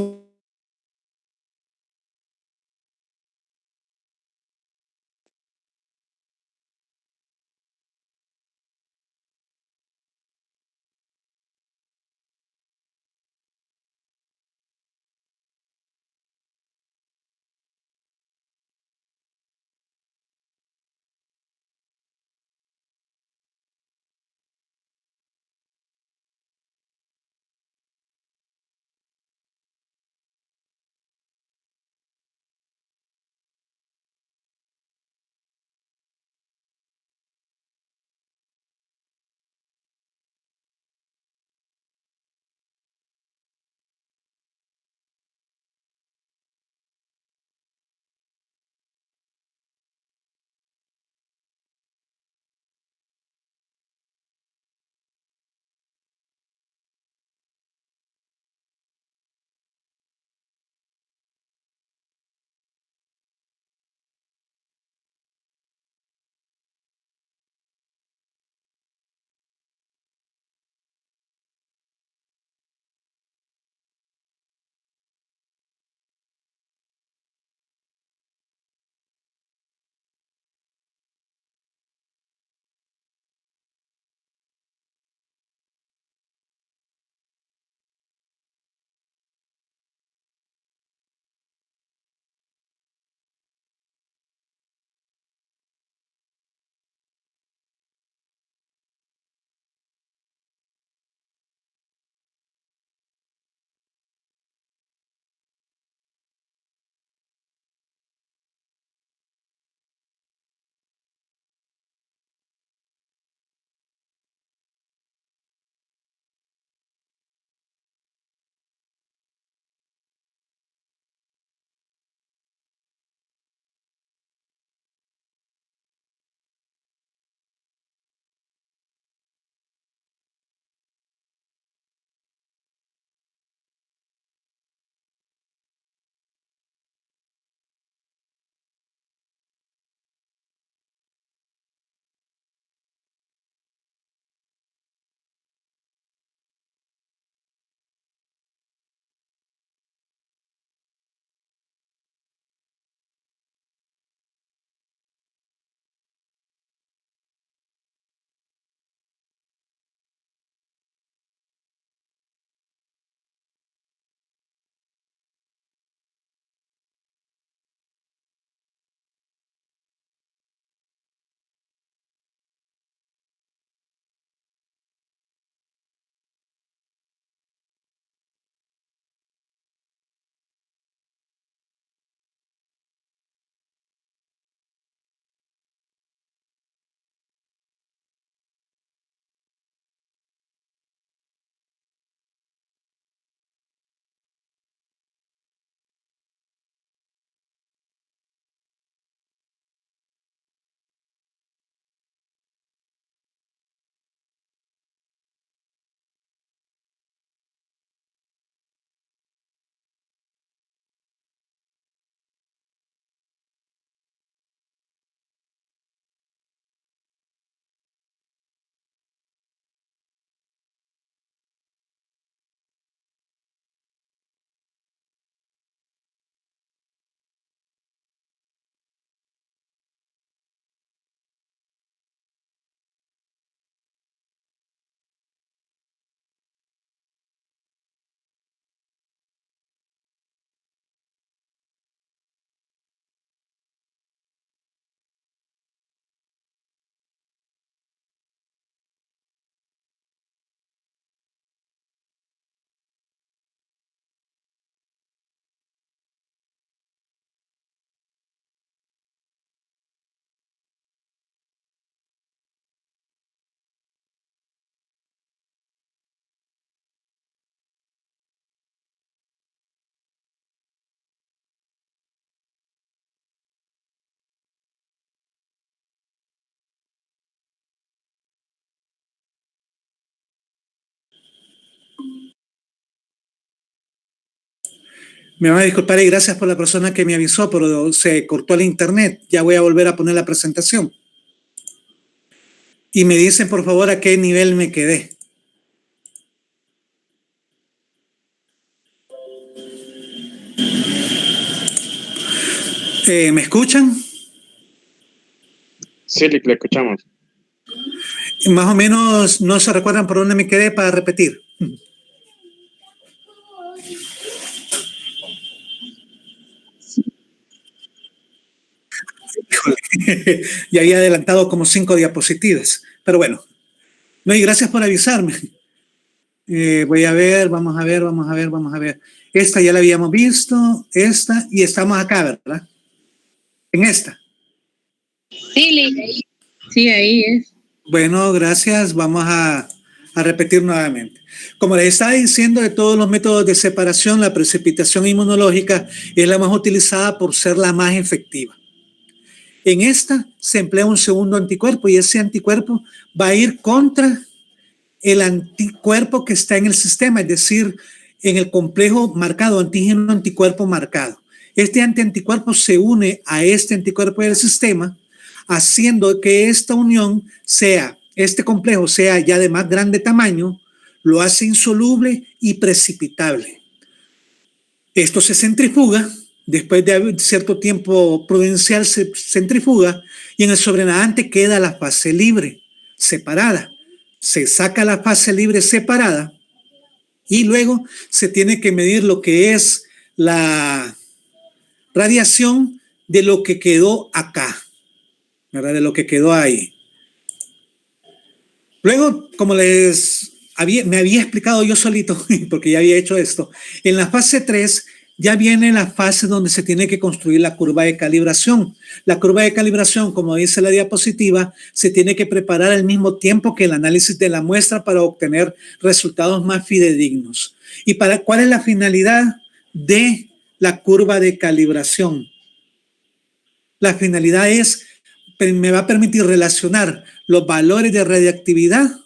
Me van a disculpar y gracias por la persona que me avisó, pero se cortó el internet. Ya voy a volver a poner la presentación. Y me dicen, por favor, a qué nivel me quedé. ¿Me escuchan? Sí, le escuchamos. Más o menos no se recuerdan por dónde me quedé para repetir. Ya había adelantado como 5 diapositivas, pero bueno. No, y gracias por avisarme. Voy a ver, vamos a ver. Esta ya la habíamos visto, esta, y estamos acá, ¿verdad? En esta. Sí, ahí es. Bueno, gracias. Vamos a repetir nuevamente. Como les estaba diciendo, de todos los métodos de separación, la precipitación inmunológica es la más utilizada por ser la más efectiva. En esta se emplea un segundo anticuerpo y ese anticuerpo va a ir contra el anticuerpo que está en el sistema, es decir, en el complejo marcado, antígeno-anticuerpo marcado. Este anticuerpo se une a este anticuerpo del sistema, haciendo que esta unión sea, este complejo sea ya de más grande tamaño, lo hace insoluble y precipitable. Esto se centrifuga, después de cierto tiempo prudencial se centrifuga y en el sobrenadante queda la fase libre, separada. Se saca la fase libre separada y luego se tiene que medir lo que es la radiación de lo que quedó acá, ¿verdad? De lo que quedó ahí. Luego, como me había explicado yo solito, porque ya había hecho esto, en la fase 3 ya viene la fase donde se tiene que construir la curva de calibración. La curva de calibración, como dice la diapositiva, se tiene que preparar al mismo tiempo que el análisis de la muestra para obtener resultados más fidedignos. ¿Y cuál es la finalidad de la curva de calibración? La finalidad me va a permitir relacionar los valores de radiactividad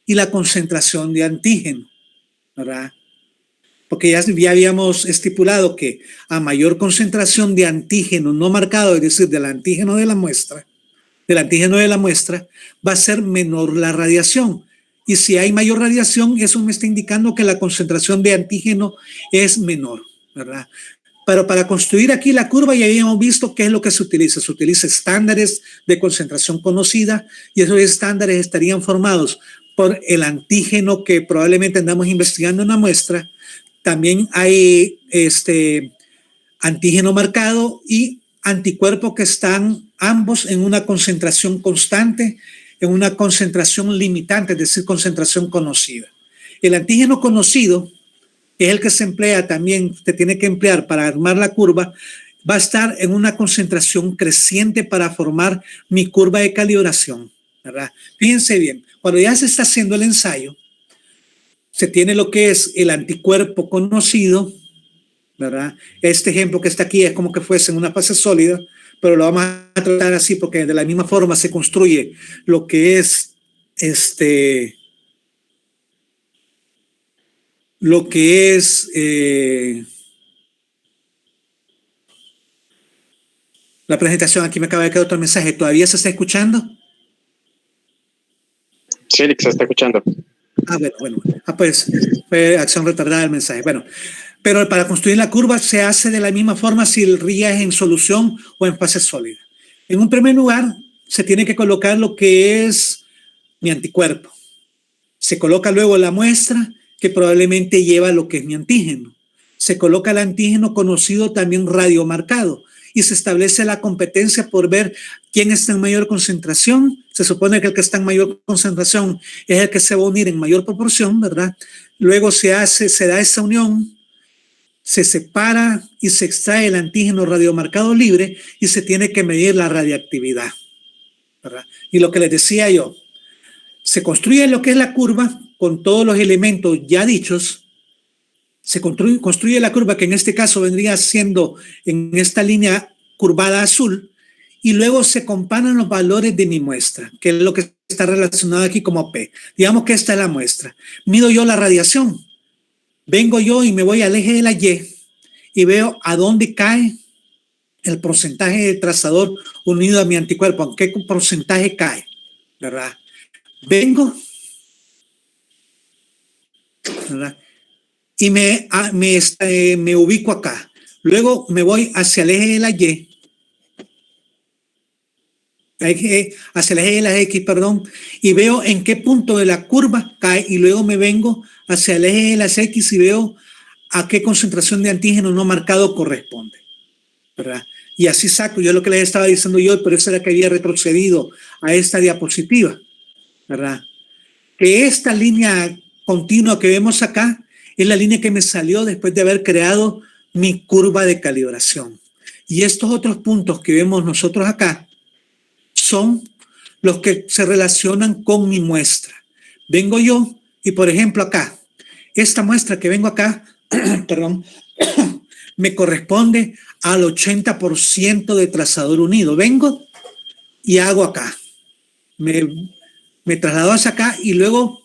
y la concentración de antígeno, ¿verdad? Porque ya habíamos estipulado que a mayor concentración de antígeno no marcado, es decir, del antígeno de la muestra, va a ser menor la radiación. Y si hay mayor radiación, eso me está indicando que la concentración de antígeno es menor, ¿verdad? Pero para construir aquí la curva ya habíamos visto qué es lo que se utiliza. Se utiliza estándares de concentración conocida y esos estándares estarían formados por el antígeno que probablemente andamos investigando en la muestra. También hay antígeno marcado y anticuerpos que están ambos en una concentración constante, en una concentración limitante, es decir, concentración conocida. El antígeno conocido, que es el que se emplea también, se tiene que emplear para armar la curva, va a estar en una concentración creciente para formar mi curva de calibración, ¿verdad? Fíjense bien, cuando ya se está haciendo el ensayo, se tiene lo que es el anticuerpo conocido, ¿verdad? Este ejemplo que está aquí es como que fuese en una fase sólida, pero lo vamos a tratar así porque de la misma forma se construye lo que es la presentación. Aquí me acaba de quedar otro mensaje. ¿Todavía se está escuchando? Sí, se está escuchando. Bueno. Pues fue acción retardada el mensaje. Bueno, pero para construir la curva se hace de la misma forma si el RIA es en solución o en fase sólida. En un primer lugar, se tiene que colocar lo que es mi anticuerpo. Se coloca luego la muestra que probablemente lleva lo que es mi antígeno. Se coloca el antígeno conocido también radiomarcado y se establece la competencia por ver quién está en mayor concentración. Se supone que el que está en mayor concentración es el que se va a unir en mayor proporción, ¿verdad? Luego se da esa unión, se separa y se extrae el antígeno radiomarcado libre y se tiene que medir la radiactividad, ¿verdad? Y lo que les decía yo, se construye lo que es la curva con todos los elementos ya dichos. Se construye la curva que en este caso vendría siendo en esta línea curvada azul y luego se comparan los valores de mi muestra, que es lo que está relacionado aquí como P. Digamos que esta es la muestra. Mido yo la radiación. Vengo yo y me voy al eje de la Y y veo a dónde cae el porcentaje de trazador unido a mi anticuerpo, ¿en qué porcentaje cae? ¿Verdad? Vengo, ¿verdad? Y me ubico acá. Luego me voy hacia el eje de la Y, hacia el eje de la X, perdón, y veo en qué punto de la curva cae, y luego me vengo hacia el eje de las X y veo a qué concentración de antígeno no marcado corresponde, ¿verdad? Y así saco yo lo que les estaba diciendo yo, pero eso era que había retrocedido a esta diapositiva, ¿verdad? Que esta línea continua que vemos acá es la línea que me salió después de haber creado mi curva de calibración. Y estos otros puntos que vemos nosotros acá son los que se relacionan con mi muestra. Vengo yo y, por ejemplo, acá, esta muestra que vengo acá, perdón, me corresponde al 80% de trazador unido. Vengo y hago acá. Me traslado hacia acá y luego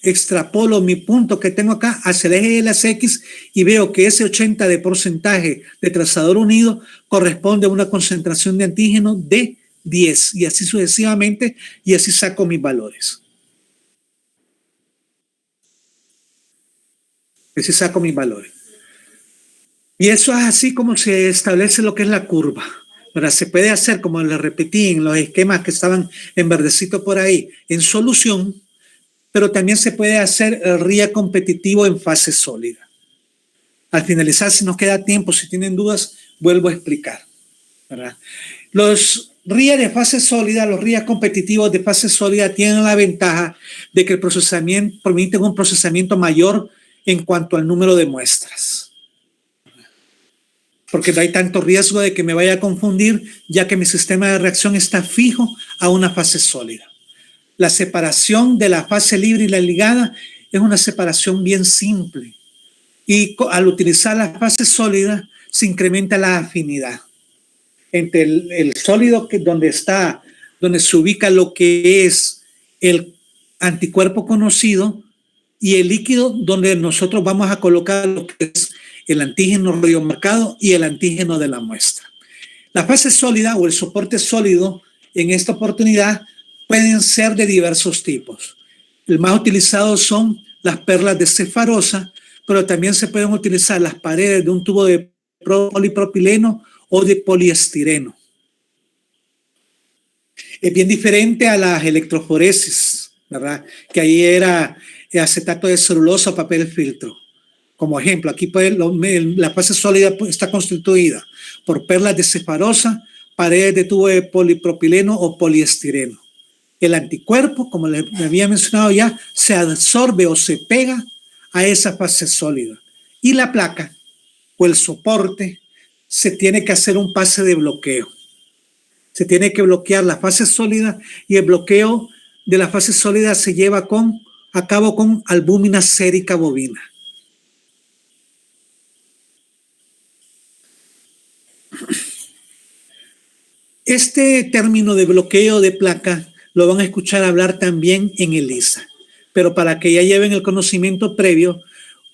extrapolo mi punto que tengo acá hacia el eje de las X y veo que ese 80% de porcentaje de trazador unido corresponde a una concentración de antígeno de 10 y así sucesivamente, y así saco mis valores. Así saco mis valores. Y eso es así como se establece lo que es la curva. Ahora, se puede hacer, como les repetí en los esquemas que estaban en verdecito por ahí, en solución, pero también se puede hacer el RIA competitivo en fase sólida. Al finalizar, si nos queda tiempo, si tienen dudas, vuelvo a explicar, ¿verdad? Los RIA de fase sólida, los RIA competitivos de fase sólida tienen la ventaja de que el procesamiento permiten un procesamiento mayor en cuanto al número de muestras, porque no hay tanto riesgo de que me vaya a confundir, ya que mi sistema de reacción está fijo a una fase sólida. La separación de la fase libre y la ligada es una separación bien simple, y al utilizar la fase sólida se incrementa la afinidad entre el sólido donde se ubica lo que es el anticuerpo conocido y el líquido donde nosotros vamos a colocar lo que es el antígeno radiomarcado y el antígeno de la muestra. La fase sólida o el soporte sólido en esta oportunidad pueden ser de diversos tipos. El más utilizado son las perlas de cefarosa, pero también se pueden utilizar las paredes de un tubo de polipropileno o de poliestireno. Es bien diferente a las electroforesis, ¿verdad? Que ahí era acetato de celulosa o papel filtro. Como ejemplo, aquí la fase sólida está constituida por perlas de cefarosa, paredes de tubo de polipropileno o poliestireno. El anticuerpo, como les había mencionado ya, se absorbe o se pega a esa fase sólida. Y la placa o el soporte se tiene que hacer un pase de bloqueo. Se tiene que bloquear la fase sólida y el bloqueo de la fase sólida se lleva a cabo con albúmina sérica bovina. Este término de bloqueo de placa lo van a escuchar hablar también en ELISA, pero para que ya lleven el conocimiento previo,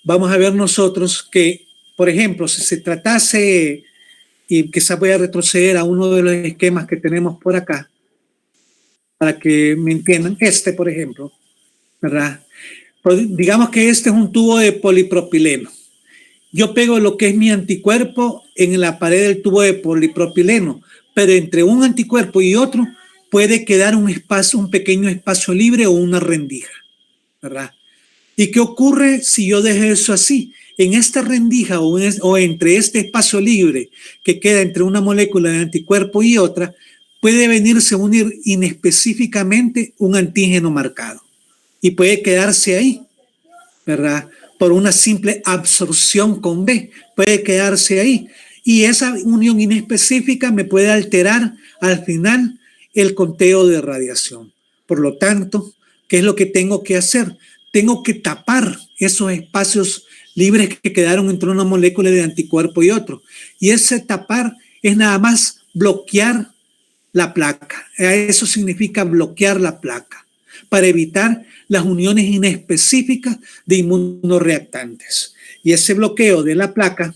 vamos a ver nosotros que, por ejemplo, si se tratase, y quizás voy a retroceder a uno de los esquemas que tenemos por acá, para que me entiendan, por ejemplo, ¿verdad? Pues digamos que este es un tubo de polipropileno. Yo pego lo que es mi anticuerpo en la pared del tubo de polipropileno, pero entre un anticuerpo y otro puede quedar un pequeño espacio libre o una rendija, ¿verdad? ¿Y qué ocurre si yo dejo eso así? En esta rendija o entre este espacio libre que queda entre una molécula de anticuerpo y otra, puede venirse a unir inespecíficamente un antígeno marcado y puede quedarse ahí, ¿verdad? Por una simple absorción con B, puede quedarse ahí. Y esa unión inespecífica me puede alterar al final el conteo de radiación. Por lo tanto, ¿qué es lo que tengo que hacer? Tengo que tapar esos espacios libres que quedaron entre una molécula de anticuerpo y otro. Y ese tapar es nada más bloquear la placa. Eso significa bloquear la placa. para evitar las uniones inespecíficas de inmunoreactantes. Y ese bloqueo de la placa,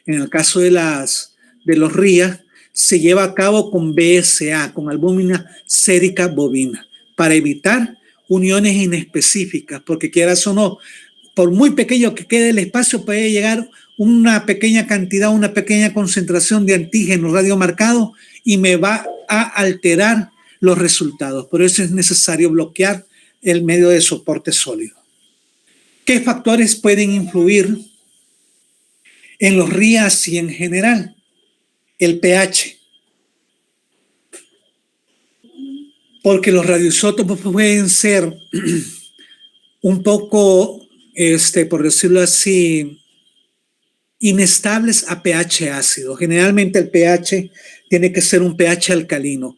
en el caso de los RIA, se lleva a cabo con BSA, con albúmina sérica bovina, para evitar uniones inespecíficas, porque quieras o no, por muy pequeño que quede el espacio, puede llegar una pequeña cantidad, una pequeña concentración de antígeno radiomarcado y me va a alterar los resultados. Por eso es necesario bloquear el medio de soporte sólido. ¿Qué factores pueden influir en los RIAs y en general? El pH. Porque los radioisótopos pueden ser un poco, por decirlo así, inestables a pH ácido. Generalmente el pH tiene que ser un pH alcalino,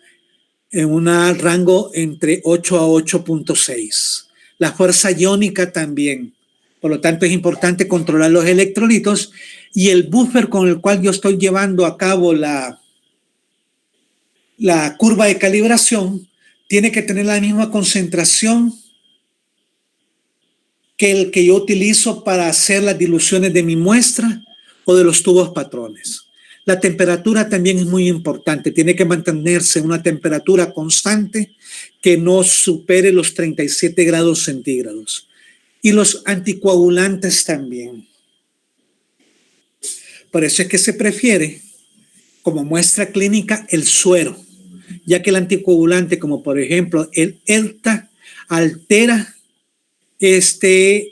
en un rango entre 8 a 8.6. La fuerza iónica también. Por lo tanto, es importante controlar los electrolitos y el buffer con el cual yo estoy llevando a cabo la curva de calibración tiene que tener la misma concentración que el que yo utilizo para hacer las diluciones de mi muestra o de los tubos patrones. La temperatura también es muy importante. Tiene que mantenerse una temperatura constante que no supere los 37 grados centígrados. Y los anticoagulantes también. Por eso es que se prefiere como muestra clínica el suero, ya que el anticoagulante, como por ejemplo el ELTA, altera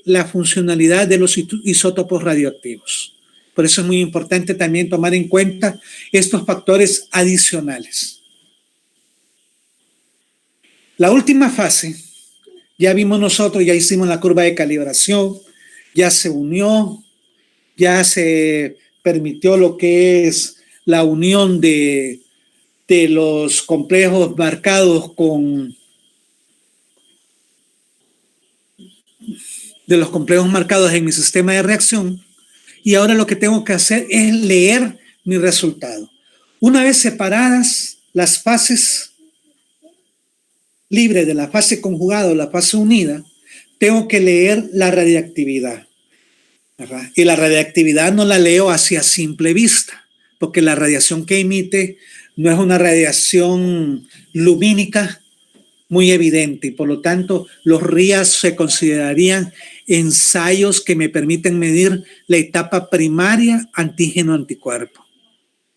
la funcionalidad de los isótopos radioactivos. Por eso es muy importante también tomar en cuenta estos factores adicionales. La última fase, ya vimos nosotros, ya hicimos la curva de calibración, ya se unió, ya se permitió lo que es la unión de los complejos marcados en mi sistema de reacción. Y ahora lo que tengo que hacer es leer mi resultado. Una vez separadas las fases libres de la fase conjugada o la fase unida, tengo que leer la radiactividad, ¿verdad? Y la radiactividad no la leo así a simple vista, porque la radiación que emite no es una radiación lumínica muy evidente y por lo tanto los RIAs se considerarían ensayos que me permiten medir la etapa primaria antígeno-anticuerpo.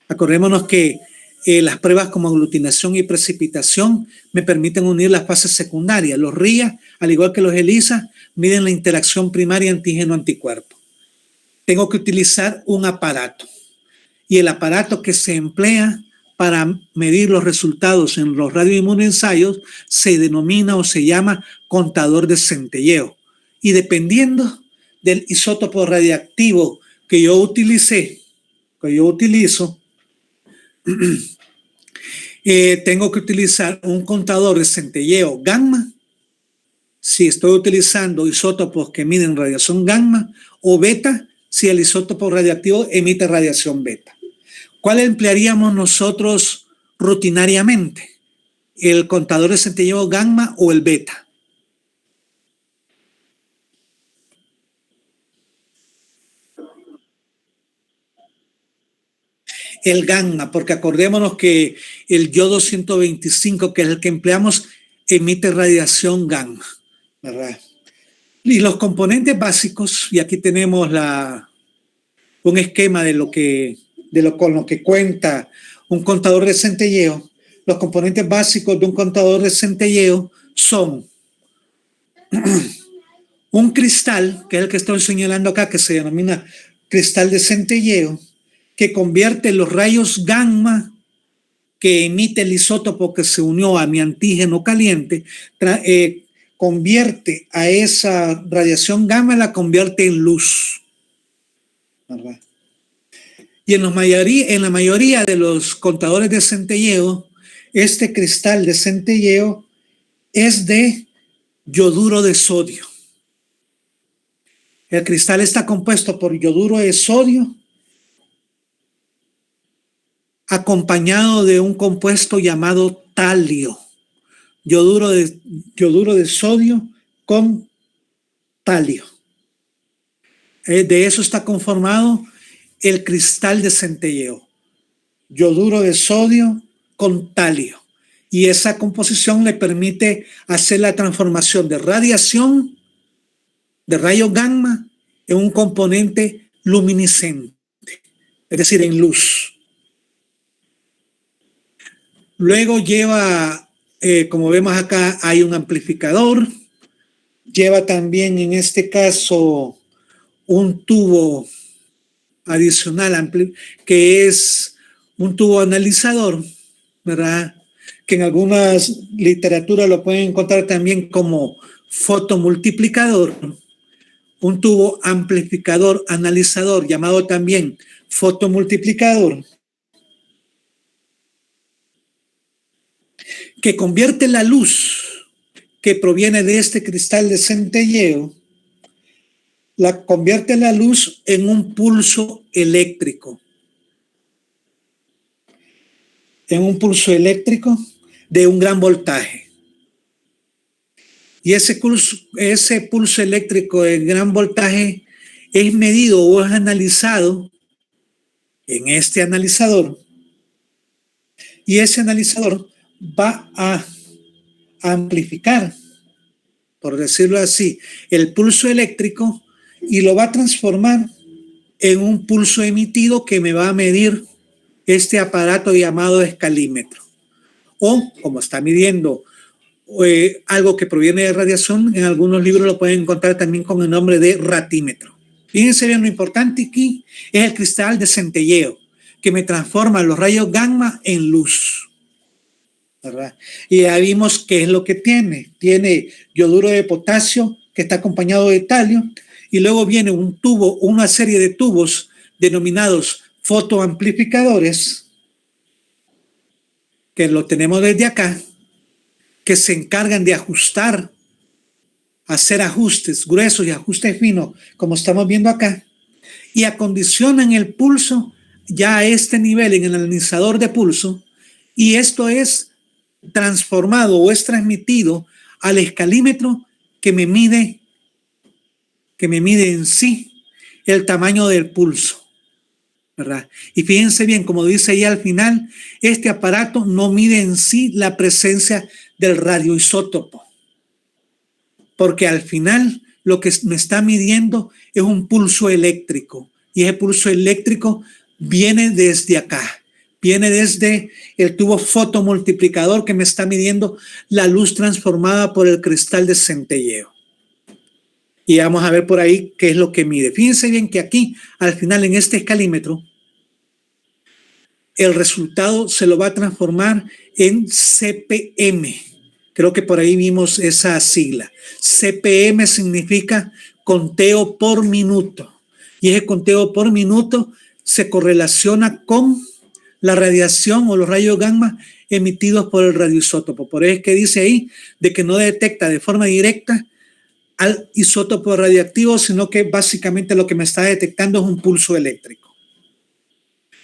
Acordémonos que las pruebas como aglutinación y precipitación me permiten unir las fases secundarias. Los RIA, al igual que los ELISA, miden la interacción primaria antígeno-anticuerpo. Tengo que utilizar un aparato y el aparato que se emplea para medir los resultados en los radioinmunoensayos se denomina o se llama contador de centelleo. Y dependiendo del isótopo radiactivo que yo utilizo, tengo que utilizar un contador de centelleo gamma, si estoy utilizando isótopos que miden radiación gamma, o beta, si el isótopo radiactivo emite radiación beta. ¿Cuál emplearíamos nosotros rutinariamente? ¿El contador de centelleo gamma o el beta? El gamma, porque acordémonos que el yodo 125, que es el que empleamos, emite radiación gamma, ¿verdad? Y los componentes básicos, y aquí tenemos un esquema con lo que cuenta un contador de centelleo. Los componentes básicos de un contador de centelleo son un cristal, que es el que estoy señalando acá, que se denomina cristal de centelleo, que convierte los rayos gamma que emite el isótopo que se unió a mi antígeno caliente, convierte a esa radiación gamma, la convierte en luz, ¿verdad? Y en la mayoría de los contadores de centelleo, este cristal de centelleo es de yoduro de sodio. El cristal está compuesto por yoduro de sodio acompañado de un compuesto llamado talio, yoduro de sodio con talio. De eso está conformado el cristal de centelleo. Yoduro de sodio con talio. Y esa composición le permite hacer la transformación de radiación, de rayos gamma, en un componente luminiscente, es decir, en luz. Luego lleva, como vemos acá, hay un amplificador. Lleva también, en este caso, un tubo adicional, que es un tubo analizador, ¿verdad? Que en algunas literaturas lo pueden encontrar también como fotomultiplicador, un tubo amplificador analizador llamado también fotomultiplicador, que convierte la luz que proviene de este cristal de centelleo, la convierte la luz en un pulso eléctrico. En un pulso eléctrico de un gran voltaje. Y ese pulso eléctrico de gran voltaje es medido o es analizado en este analizador. Y ese analizador va a amplificar, por decirlo así, el pulso eléctrico y lo va a transformar en un pulso emitido que me va a medir este aparato llamado escalímetro. O, como está midiendo algo que proviene de radiación, en algunos libros lo pueden encontrar también con el nombre de ratímetro. Fíjense bien, lo importante aquí es el cristal de centelleo, que me transforma los rayos gamma en luz, ¿verdad? Y ya vimos qué es lo que tiene. Tiene yoduro de potasio, que está acompañado de talio, y luego viene un tubo, una serie de tubos denominados fotoamplificadores, que lo tenemos desde acá, que se encargan de ajustar, hacer ajustes gruesos y ajustes finos, como estamos viendo acá, y acondicionan el pulso ya a este nivel en el analizador de pulso, y esto es transformado o es transmitido al escalímetro que me mide en sí el tamaño del pulso, ¿verdad? Y fíjense bien, como dice ahí al final, este aparato no mide en sí la presencia del radioisótopo, porque al final lo que me está midiendo es un pulso eléctrico, y ese pulso eléctrico viene desde acá, viene desde el tubo fotomultiplicador que me está midiendo la luz transformada por el cristal de centelleo. Y vamos a ver por ahí qué es lo que mide. Fíjense bien que aquí, al final, en este escalímetro, el resultado se lo va a transformar en CPM. Creo que por ahí vimos esa sigla. CPM significa conteo por minuto. Y ese conteo por minuto se correlaciona con la radiación o los rayos gamma emitidos por el radioisótopo. Por eso es que dice ahí de que no detecta de forma directa al isótopo radioactivo, sino que básicamente lo que me está detectando es un pulso eléctrico.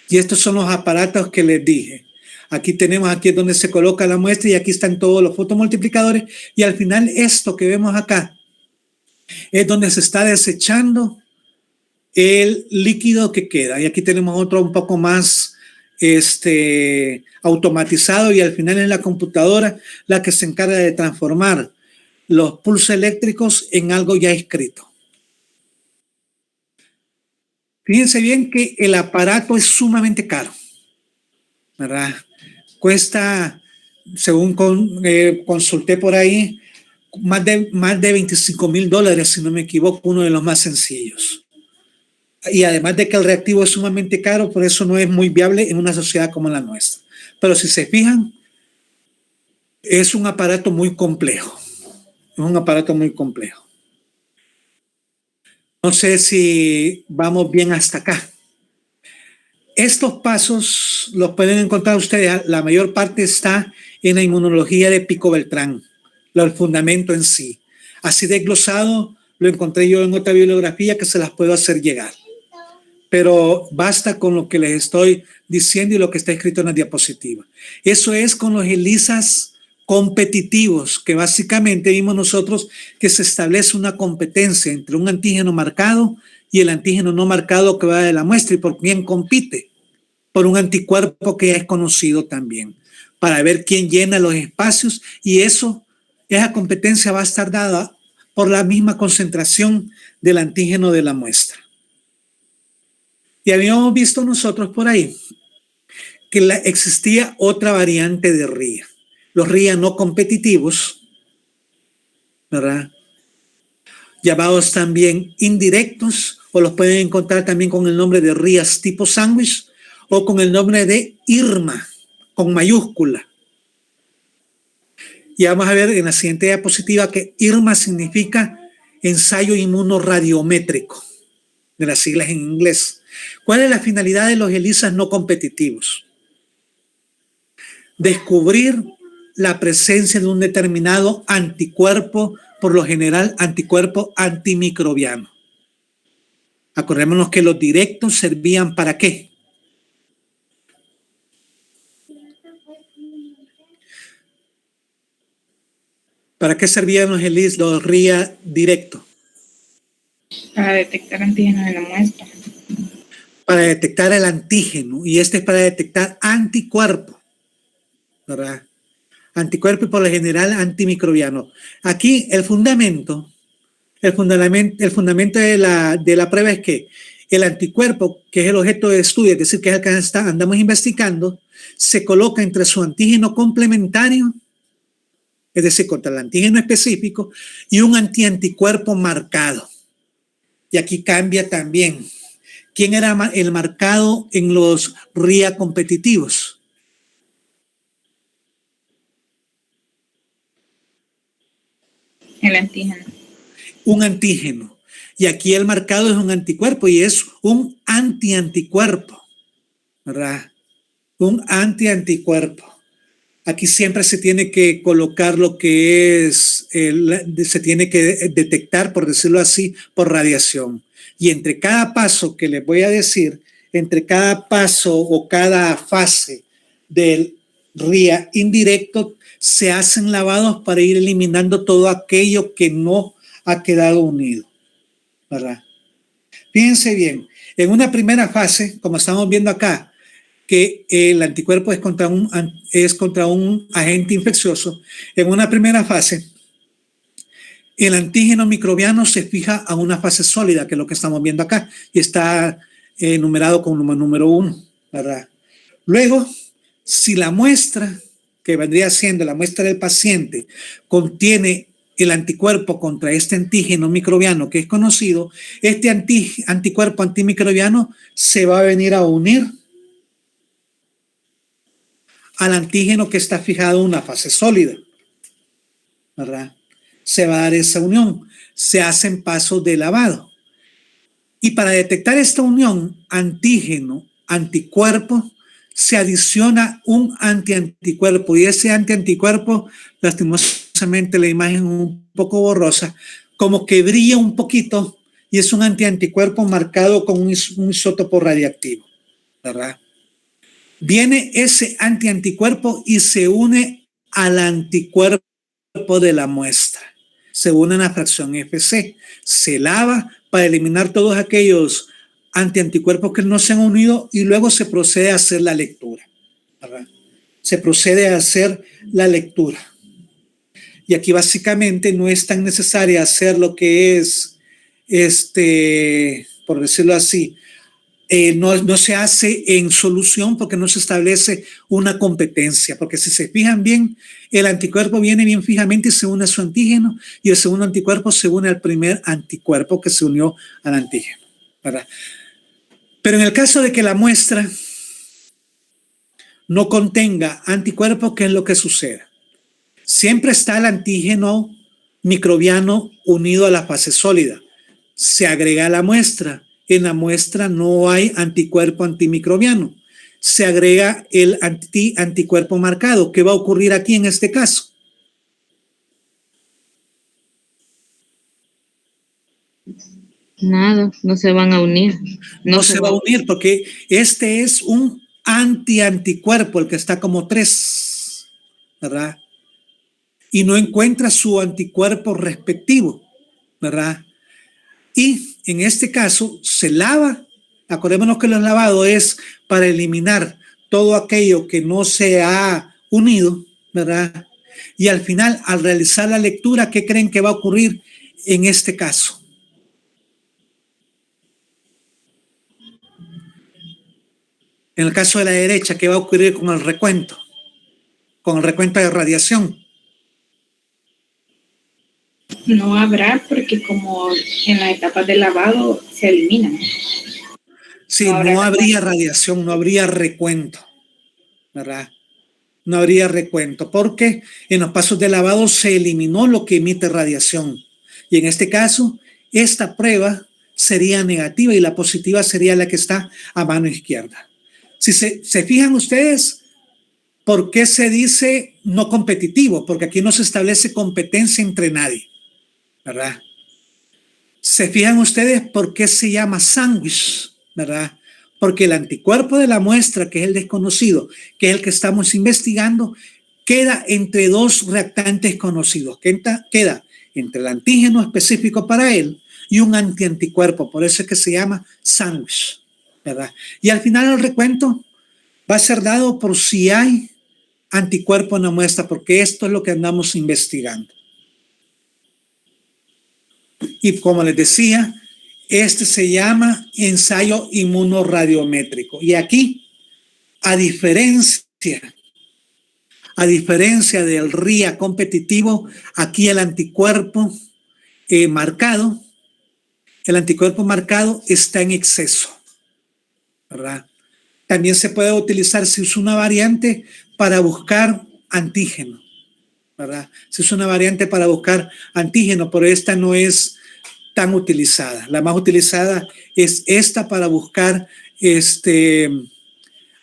Y estos son los aparatos que les dije. Aquí tenemos, aquí es donde se coloca la muestra y aquí están todos los fotomultiplicadores. Y al final esto que vemos acá es donde se está desechando el líquido que queda. Y aquí tenemos otro un poco más automatizado, y al final es la computadora la que se encarga de transformar los pulsos eléctricos en algo ya escrito. Fíjense bien que el aparato es sumamente caro, ¿verdad? Cuesta, según consulté por ahí, más de $25,000, si no me equivoco, uno de los más sencillos. Y además de que el reactivo es sumamente caro, por eso no es muy viable en una sociedad como la nuestra. Pero si se fijan, es un aparato muy complejo. Es un aparato muy complejo. No sé si vamos bien hasta acá. Estos pasos los pueden encontrar ustedes. La mayor parte está en la inmunología de Pico Beltrán, el fundamento en sí. Así desglosado lo encontré yo en otra bibliografía que se las puedo hacer llegar. Pero basta con lo que les estoy diciendo y lo que está escrito en la diapositiva. Eso es con los ELISAs competitivos, que básicamente vimos nosotros que se establece una competencia entre un antígeno marcado y el antígeno no marcado que va de la muestra. ¿Y por quién compite? Por un anticuerpo que ya es conocido también, para ver quién llena los espacios, y esa competencia va a estar dada por la misma concentración del antígeno de la muestra. Y habíamos visto nosotros por ahí que existía otra variante de RIA, los RIA no competitivos, ¿verdad? Llamados también indirectos, o los pueden encontrar también con el nombre de RIAs tipo sándwich, o con el nombre de IRMA, con mayúscula. Y vamos a ver en la siguiente diapositiva que IRMA significa ensayo inmunoradiométrico, de las siglas en inglés. ¿Cuál es la finalidad de los ELISAs no competitivos? Descubrir la presencia de un determinado anticuerpo, por lo general anticuerpo antimicrobiano. Acordémonos que los directos servían ¿para qué? ¿Para qué servían los RIA directos? Para detectar antígenos en la muestra. Para detectar el antígeno, y este es para detectar anticuerpo, ¿verdad? Anticuerpo y por lo general antimicrobiano. Aquí el fundamento de la prueba es que el anticuerpo, que es el objeto de estudio, es decir, que es el que andamos investigando, se coloca entre su antígeno complementario, es decir, contra el antígeno específico, y un anticuerpo marcado. Y aquí cambia también. ¿Quién era el marcado en los RIA competitivos? El antígeno. Un antígeno. Y aquí el marcado es un anticuerpo y es un anticuerpo, ¿verdad? Un anticuerpo. Aquí siempre se tiene que colocar lo que es, se tiene que detectar, por decirlo así, por radiación. Y entre cada paso que les voy a decir, entre cada paso o cada fase del RIA indirecto, se hacen lavados para ir eliminando todo aquello que no ha quedado unido, ¿verdad? Fíjense bien, en una primera fase, como estamos viendo acá, que el anticuerpo es contra un agente infeccioso, en una primera fase, el antígeno microbiano se fija a una fase sólida, que es lo que estamos viendo acá, y está numerado con número 1, ¿verdad? Luego, si la muestra, que vendría siendo la muestra del paciente, contiene el anticuerpo contra este antígeno microbiano que es conocido, este anticuerpo antimicrobiano se va a venir a unir al antígeno que está fijado en una fase sólida, ¿verdad? Se va a dar esa unión, se hacen pasos de lavado. Y para detectar esta unión antígeno-anticuerpo, se adiciona un anticuerpo, y ese anticuerpo, lastimosamente la imagen es un poco borrosa, como que brilla un poquito, y es un anticuerpo marcado con un isótopo radiactivo, ¿verdad? Viene ese anticuerpo y se une al anticuerpo de la muestra. Se une a la fracción FC. Se lava para eliminar todos aquellos anticuerpos que no se han unido y luego se procede a hacer la lectura, ¿verdad? Se procede a hacer la lectura. Y aquí básicamente no es tan necesario hacer lo que es, por decirlo así, no se hace en solución porque no se establece una competencia, porque si se fijan bien, el anticuerpo viene bien fijamente y se une a su antígeno, y el segundo anticuerpo se une al primer anticuerpo que se unió al antígeno, ¿verdad? Pero en el caso de que la muestra no contenga anticuerpos, ¿qué es lo que sucede? Siempre está el antígeno microbiano unido a la fase sólida. Se agrega a la muestra. En la muestra no hay anticuerpo antimicrobiano. Se agrega el anticuerpo marcado. ¿Qué va a ocurrir aquí en este caso? Nada, no se van a unir. No se va a unir porque este es un anticuerpo, el que está como 3, ¿verdad? y no encuentra su anticuerpo respectivo, ¿verdad? Y en este caso se lava. Acordémonos que los lavados es para eliminar todo aquello que no se ha unido, ¿verdad? Y al final, al realizar la lectura, ¿qué creen que va a ocurrir en este caso? En el caso de la derecha, ¿qué va a ocurrir con el recuento? Con el recuento de radiación. No habrá, porque como en las etapas de lavado se eliminan. Sí, no habría radiación, no habría recuento, ¿verdad? No habría recuento, porque en los pasos de lavado se eliminó lo que emite radiación. Y en este caso, esta prueba sería negativa y la positiva sería la que está a mano izquierda. Si se fijan ustedes, ¿por qué se dice no competitivo? Porque aquí no se establece competencia entre nadie, ¿verdad? ¿Se fijan ustedes por qué se llama sándwich? ¿Verdad? Porque el anticuerpo de la muestra, que es el desconocido, que es el que estamos investigando, queda entre dos reactantes conocidos. Queda entre el antígeno específico para él y un antianticuerpo. Por eso es que se llama sándwich, ¿verdad? Y al final el recuento va a ser dado por si hay anticuerpo en la muestra, porque esto es lo que andamos investigando. Y como les decía, este se llama ensayo inmunorradiométrico. Y aquí, a diferencia del RIA competitivo, aquí el anticuerpo marcado está en exceso, ¿verdad? También se puede utilizar, si es una variante, para buscar antígeno, ¿verdad? Si es una variante para buscar antígeno, pero esta no es tan utilizada. La más utilizada es esta para buscar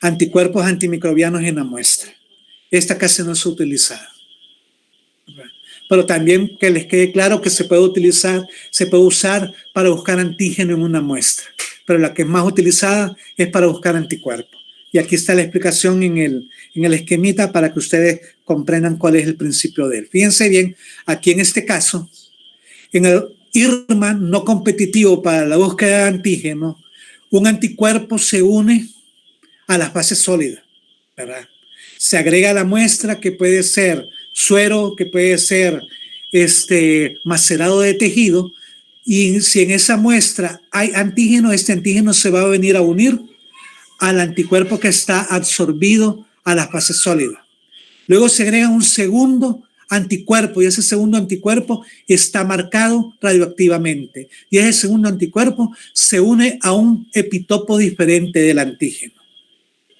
anticuerpos antimicrobianos en la muestra. Esta casi no es utilizada. Pero también que les quede claro que se puede usar para buscar antígeno en una muestra. Pero la que es más utilizada es para buscar anticuerpos. Y aquí está la explicación en el esquemita para que ustedes comprendan cuál es el principio de él. Fíjense bien, aquí en este caso, en el IRMA no competitivo para la búsqueda de antígeno, un anticuerpo se une a la fase sólida, ¿verdad? Se agrega a la muestra, que puede ser suero, que puede ser macerado de tejido, y si en esa muestra hay antígeno, este antígeno se va a venir a unir al anticuerpo que está absorbido a la fase sólida. Luego se agrega un segundo anticuerpo y ese segundo anticuerpo está marcado radioactivamente y ese segundo anticuerpo se une a un epitopo diferente del antígeno,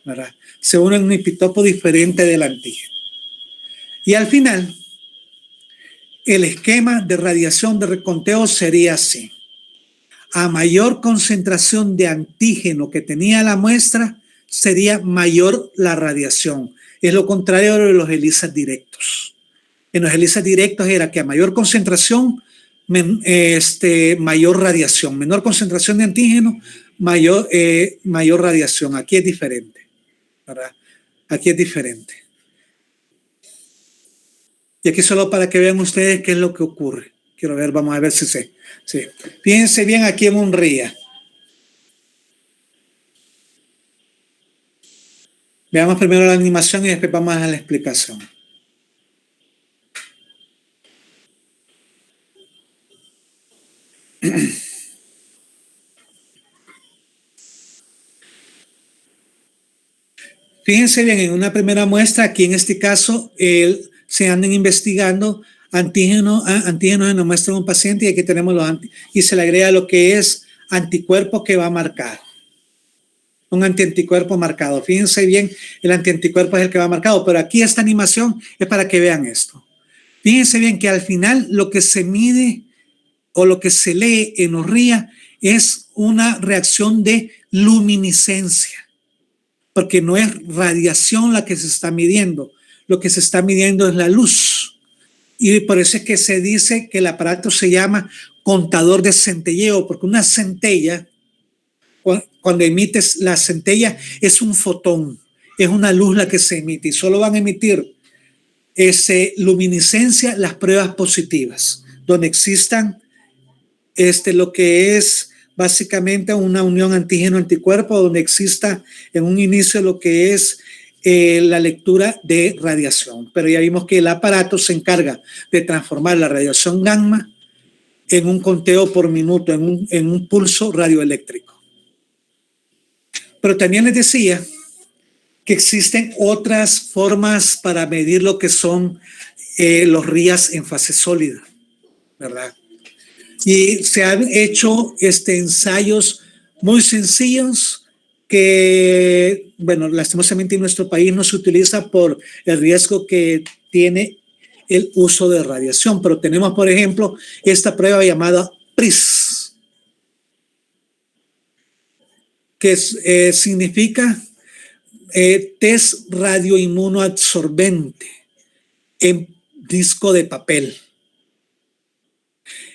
¿verdad? Se une a un epitopo diferente del antígeno. Y al final, el esquema de radiación de reconteo sería así. A mayor concentración de antígeno que tenía la muestra, sería mayor la radiación. Es lo contrario de los ELISA directos. En los ELISA directos era que a mayor concentración, mayor radiación. Menor concentración de antígeno, mayor radiación. Aquí es diferente, ¿verdad? Aquí es diferente. Y aquí solo para que vean ustedes qué es lo que ocurre. Quiero ver, vamos a ver si sé. Sí. Fíjense bien aquí en un RIA. Veamos primero la animación y después vamos a la explicación. Fíjense bien, en una primera muestra, aquí en este caso, se andan investigando antígenos en la muestra de un paciente y aquí tenemos y se le agrega lo que es anticuerpo que va a marcar. Un antianticuerpo marcado. Fíjense bien, el antianticuerpo es el que va marcado, pero aquí esta animación es para que vean esto. Fíjense bien que al final lo que se mide o lo que se lee en los RIA es una reacción de luminiscencia, porque no es radiación la que se está midiendo, lo que se está midiendo es la luz. Y por eso es que se dice que el aparato se llama contador de centelleo, porque una centella, cuando emites la centella, es un fotón, es una luz la que se emite y solo van a emitir luminiscencia, las pruebas positivas, donde existan lo que es básicamente una unión antígeno-anticuerpo, donde exista en un inicio lo que es la lectura de radiación. Pero ya vimos que el aparato se encarga de transformar la radiación gamma en un conteo por minuto, en un pulso radioeléctrico. Pero también les decía que existen otras formas para medir lo que son los RIAs en fase sólida, ¿verdad? Y se han hecho ensayos muy sencillos que, bueno, lastimosamente en nuestro país no se utiliza por el riesgo que tiene el uso de radiación, pero tenemos, por ejemplo, esta prueba llamada PRIS, que significa test radioinmunoabsorbente en disco de papel.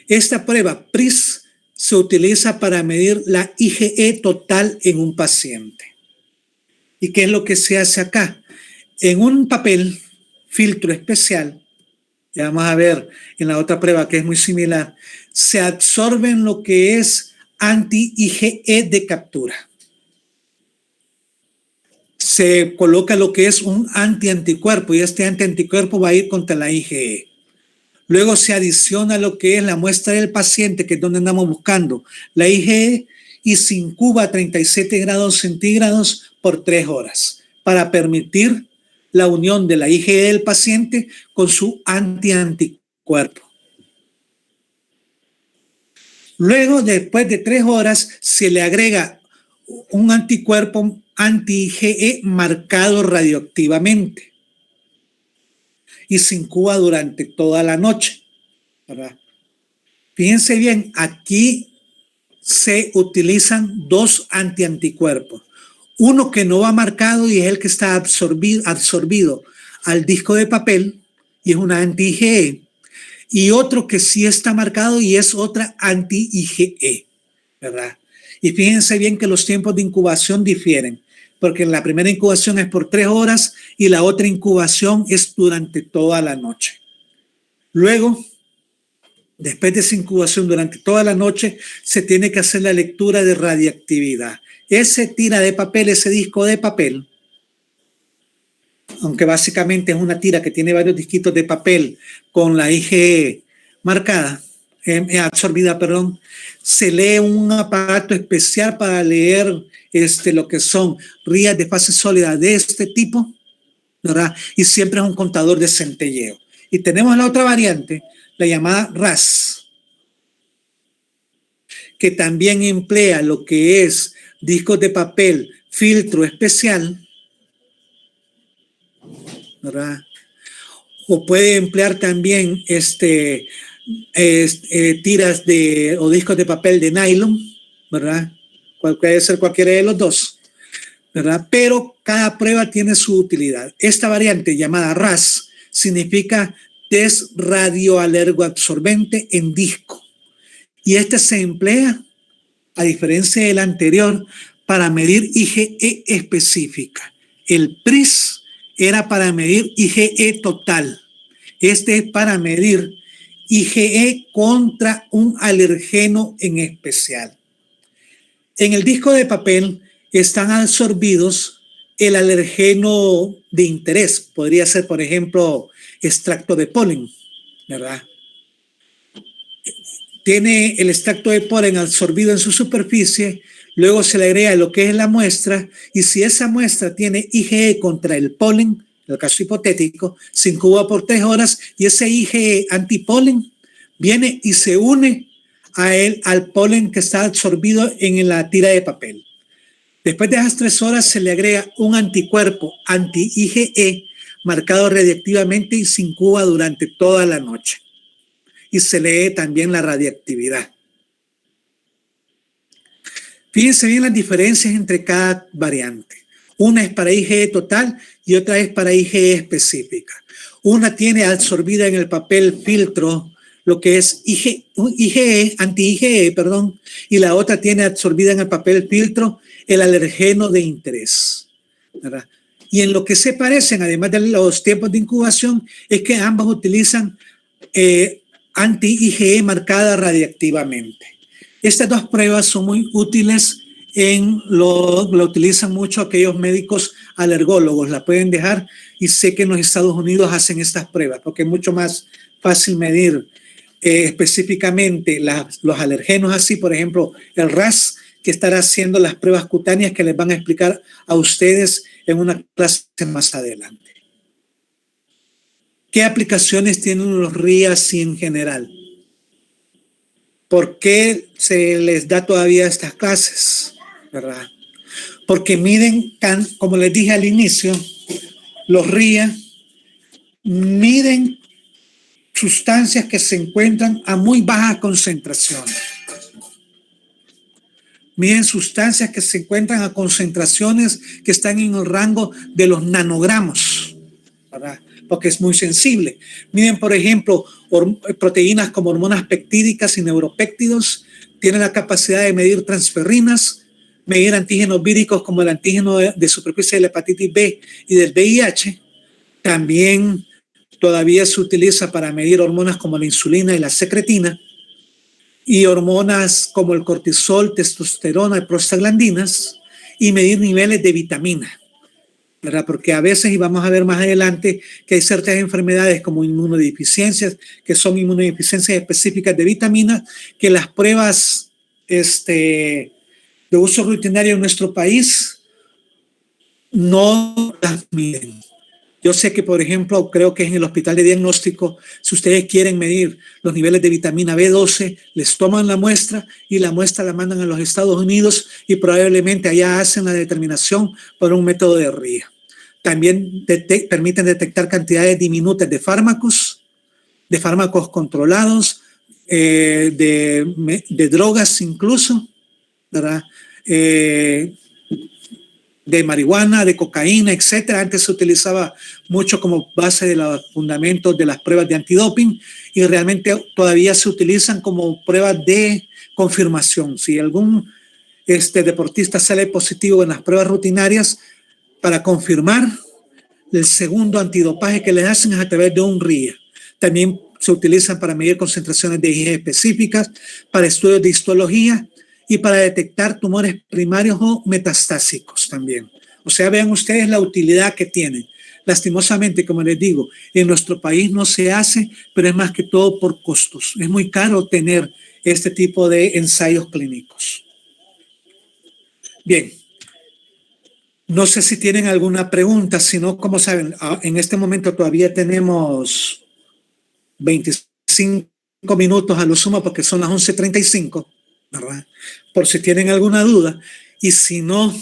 Esta prueba PRIS se utiliza para medir la IgE total en un paciente. ¿Y qué es lo que se hace acá? En un papel, filtro especial, ya vamos a ver en la otra prueba que es muy similar, se absorben lo que es anti-IgE de captura. Se coloca lo que es un antianticuerpo y este antianticuerpo va a ir contra la IgE. Luego se adiciona lo que es la muestra del paciente, que es donde andamos buscando la IgE, y se incuba a 37 grados centígrados por 3 horas para permitir la unión de la IgE del paciente con su antianticuerpo. Luego, después de 3 horas, se le agrega un anticuerpo anti-IgE marcado radioactivamente y se incuba durante toda la noche, ¿verdad? Fíjense bien, aquí se utilizan 2 antianticuerpos. Uno que no va marcado y es el que está absorbido al disco de papel y es una anti-IgE. Y otro que sí está marcado y es otra anti-IgE, ¿verdad? Y fíjense bien que los tiempos de incubación difieren, porque la primera incubación es por 3 horas y la otra incubación es durante toda la noche. Luego, después de esa incubación durante toda la noche, se tiene que hacer la lectura de radiactividad. Ese tira de papel, ese disco de papel, aunque básicamente es una tira que tiene varios disquitos de papel con la IgE marcada, absorbida, perdón, se lee un aparato especial para leer lo que son RIAs de fase sólida de este tipo, ¿verdad? Y siempre es un contador de centelleo. Y tenemos la otra variante, la llamada RAS, que también emplea lo que es discos de papel, filtro especial, ¿verdad? O puede emplear también tiras o discos de papel de nylon, ¿verdad? Puede ser cualquiera de los dos, ¿verdad? Pero cada prueba tiene su utilidad. Esta variante llamada RAS significa test radioalergoabsorbente en disco. Y se emplea, a diferencia del anterior, para medir IgE específica. El PRIS era para medir IgE total. Este es para medir IgE contra un alergeno en especial. En el disco de papel están absorbidos el alergeno de interés. Podría ser, por ejemplo, extracto de polen, ¿verdad? Tiene el extracto de polen absorbido en su superficie, luego se le agrega lo que es la muestra, y si esa muestra tiene IgE contra el polen, en el caso hipotético, se incuba por 3 horas y ese IgE antipolen viene y se une al polen que está absorbido en la tira de papel. Después de esas 3 horas se le agrega un anticuerpo anti-IgE marcado radiactivamente y se incuba durante toda la noche. Y se lee también la radiactividad. Fíjense bien las diferencias entre cada variante. Una es para IgE total y otra es para IgE específica. Una tiene absorbida en el papel filtro lo que es IgE, anti-IgE, perdón, y la otra tiene absorbida en el papel filtro el alergeno de interés, ¿verdad? Y en lo que se parecen, además de los tiempos de incubación, es que ambas utilizan anti-IgE marcada radiactivamente. Estas dos pruebas son muy útiles lo utilizan mucho aquellos médicos alergólogos, la pueden dejar, y sé que en los Estados Unidos hacen estas pruebas porque es mucho más fácil medir específicamente los alergenos, así por ejemplo el RAS, que estará haciendo las pruebas cutáneas que les van a explicar a ustedes en una clase más adelante. ¿Qué aplicaciones tienen los RIAs en general? ¿Por qué se les da todavía estas clases? ¿Verdad? Porque miden, como les dije al inicio, los RIA miden sustancias que se encuentran a muy baja concentración. Miden sustancias que se encuentran a concentraciones que están en el rango de los nanogramos, ¿verdad? Porque es muy sensible. Miden, por ejemplo, proteínas como hormonas peptídicas y neuropéptidos, tienen la capacidad de medir transferrinas, medir antígenos víricos como el antígeno de superficie de la hepatitis B y del VIH. También todavía se utiliza para medir hormonas como la insulina y la secretina, y hormonas como el cortisol, testosterona y prostaglandinas, y medir niveles de vitamina, ¿verdad? Porque a veces, y vamos a ver más adelante, que hay ciertas enfermedades como inmunodeficiencias, que son inmunodeficiencias específicas de vitaminas, que las pruebas de uso rutinario en nuestro país no las miden. Yo sé que, por ejemplo, creo que en el hospital de diagnóstico, si ustedes quieren medir los niveles de vitamina B12, les toman la muestra y la muestra la mandan a los Estados Unidos y probablemente allá hacen la determinación por un método de RIA. También permiten detectar cantidades diminutas de fármacos controlados, de drogas incluso, ¿verdad? De marihuana, de cocaína, etcétera. Antes se utilizaba mucho como base de los fundamentos de las pruebas de antidoping y realmente todavía se utilizan como pruebas de confirmación. Si algún deportista sale positivo en las pruebas rutinarias, para confirmar, el segundo antidopaje que les hacen es a través de un RIA. También se utilizan para medir concentraciones de IgE específicas, para estudios de histología y para detectar tumores primarios o metastásicos también. O sea, vean ustedes la utilidad que tienen. Lastimosamente, como les digo, en nuestro país no se hace, pero es más que todo por costos. Es muy caro tener este tipo de ensayos clínicos. Bien. No sé si tienen alguna pregunta, si no, como saben, en este momento todavía tenemos 25 minutos a lo sumo porque son las 11:35, ¿verdad? Por si tienen alguna duda. Y si no,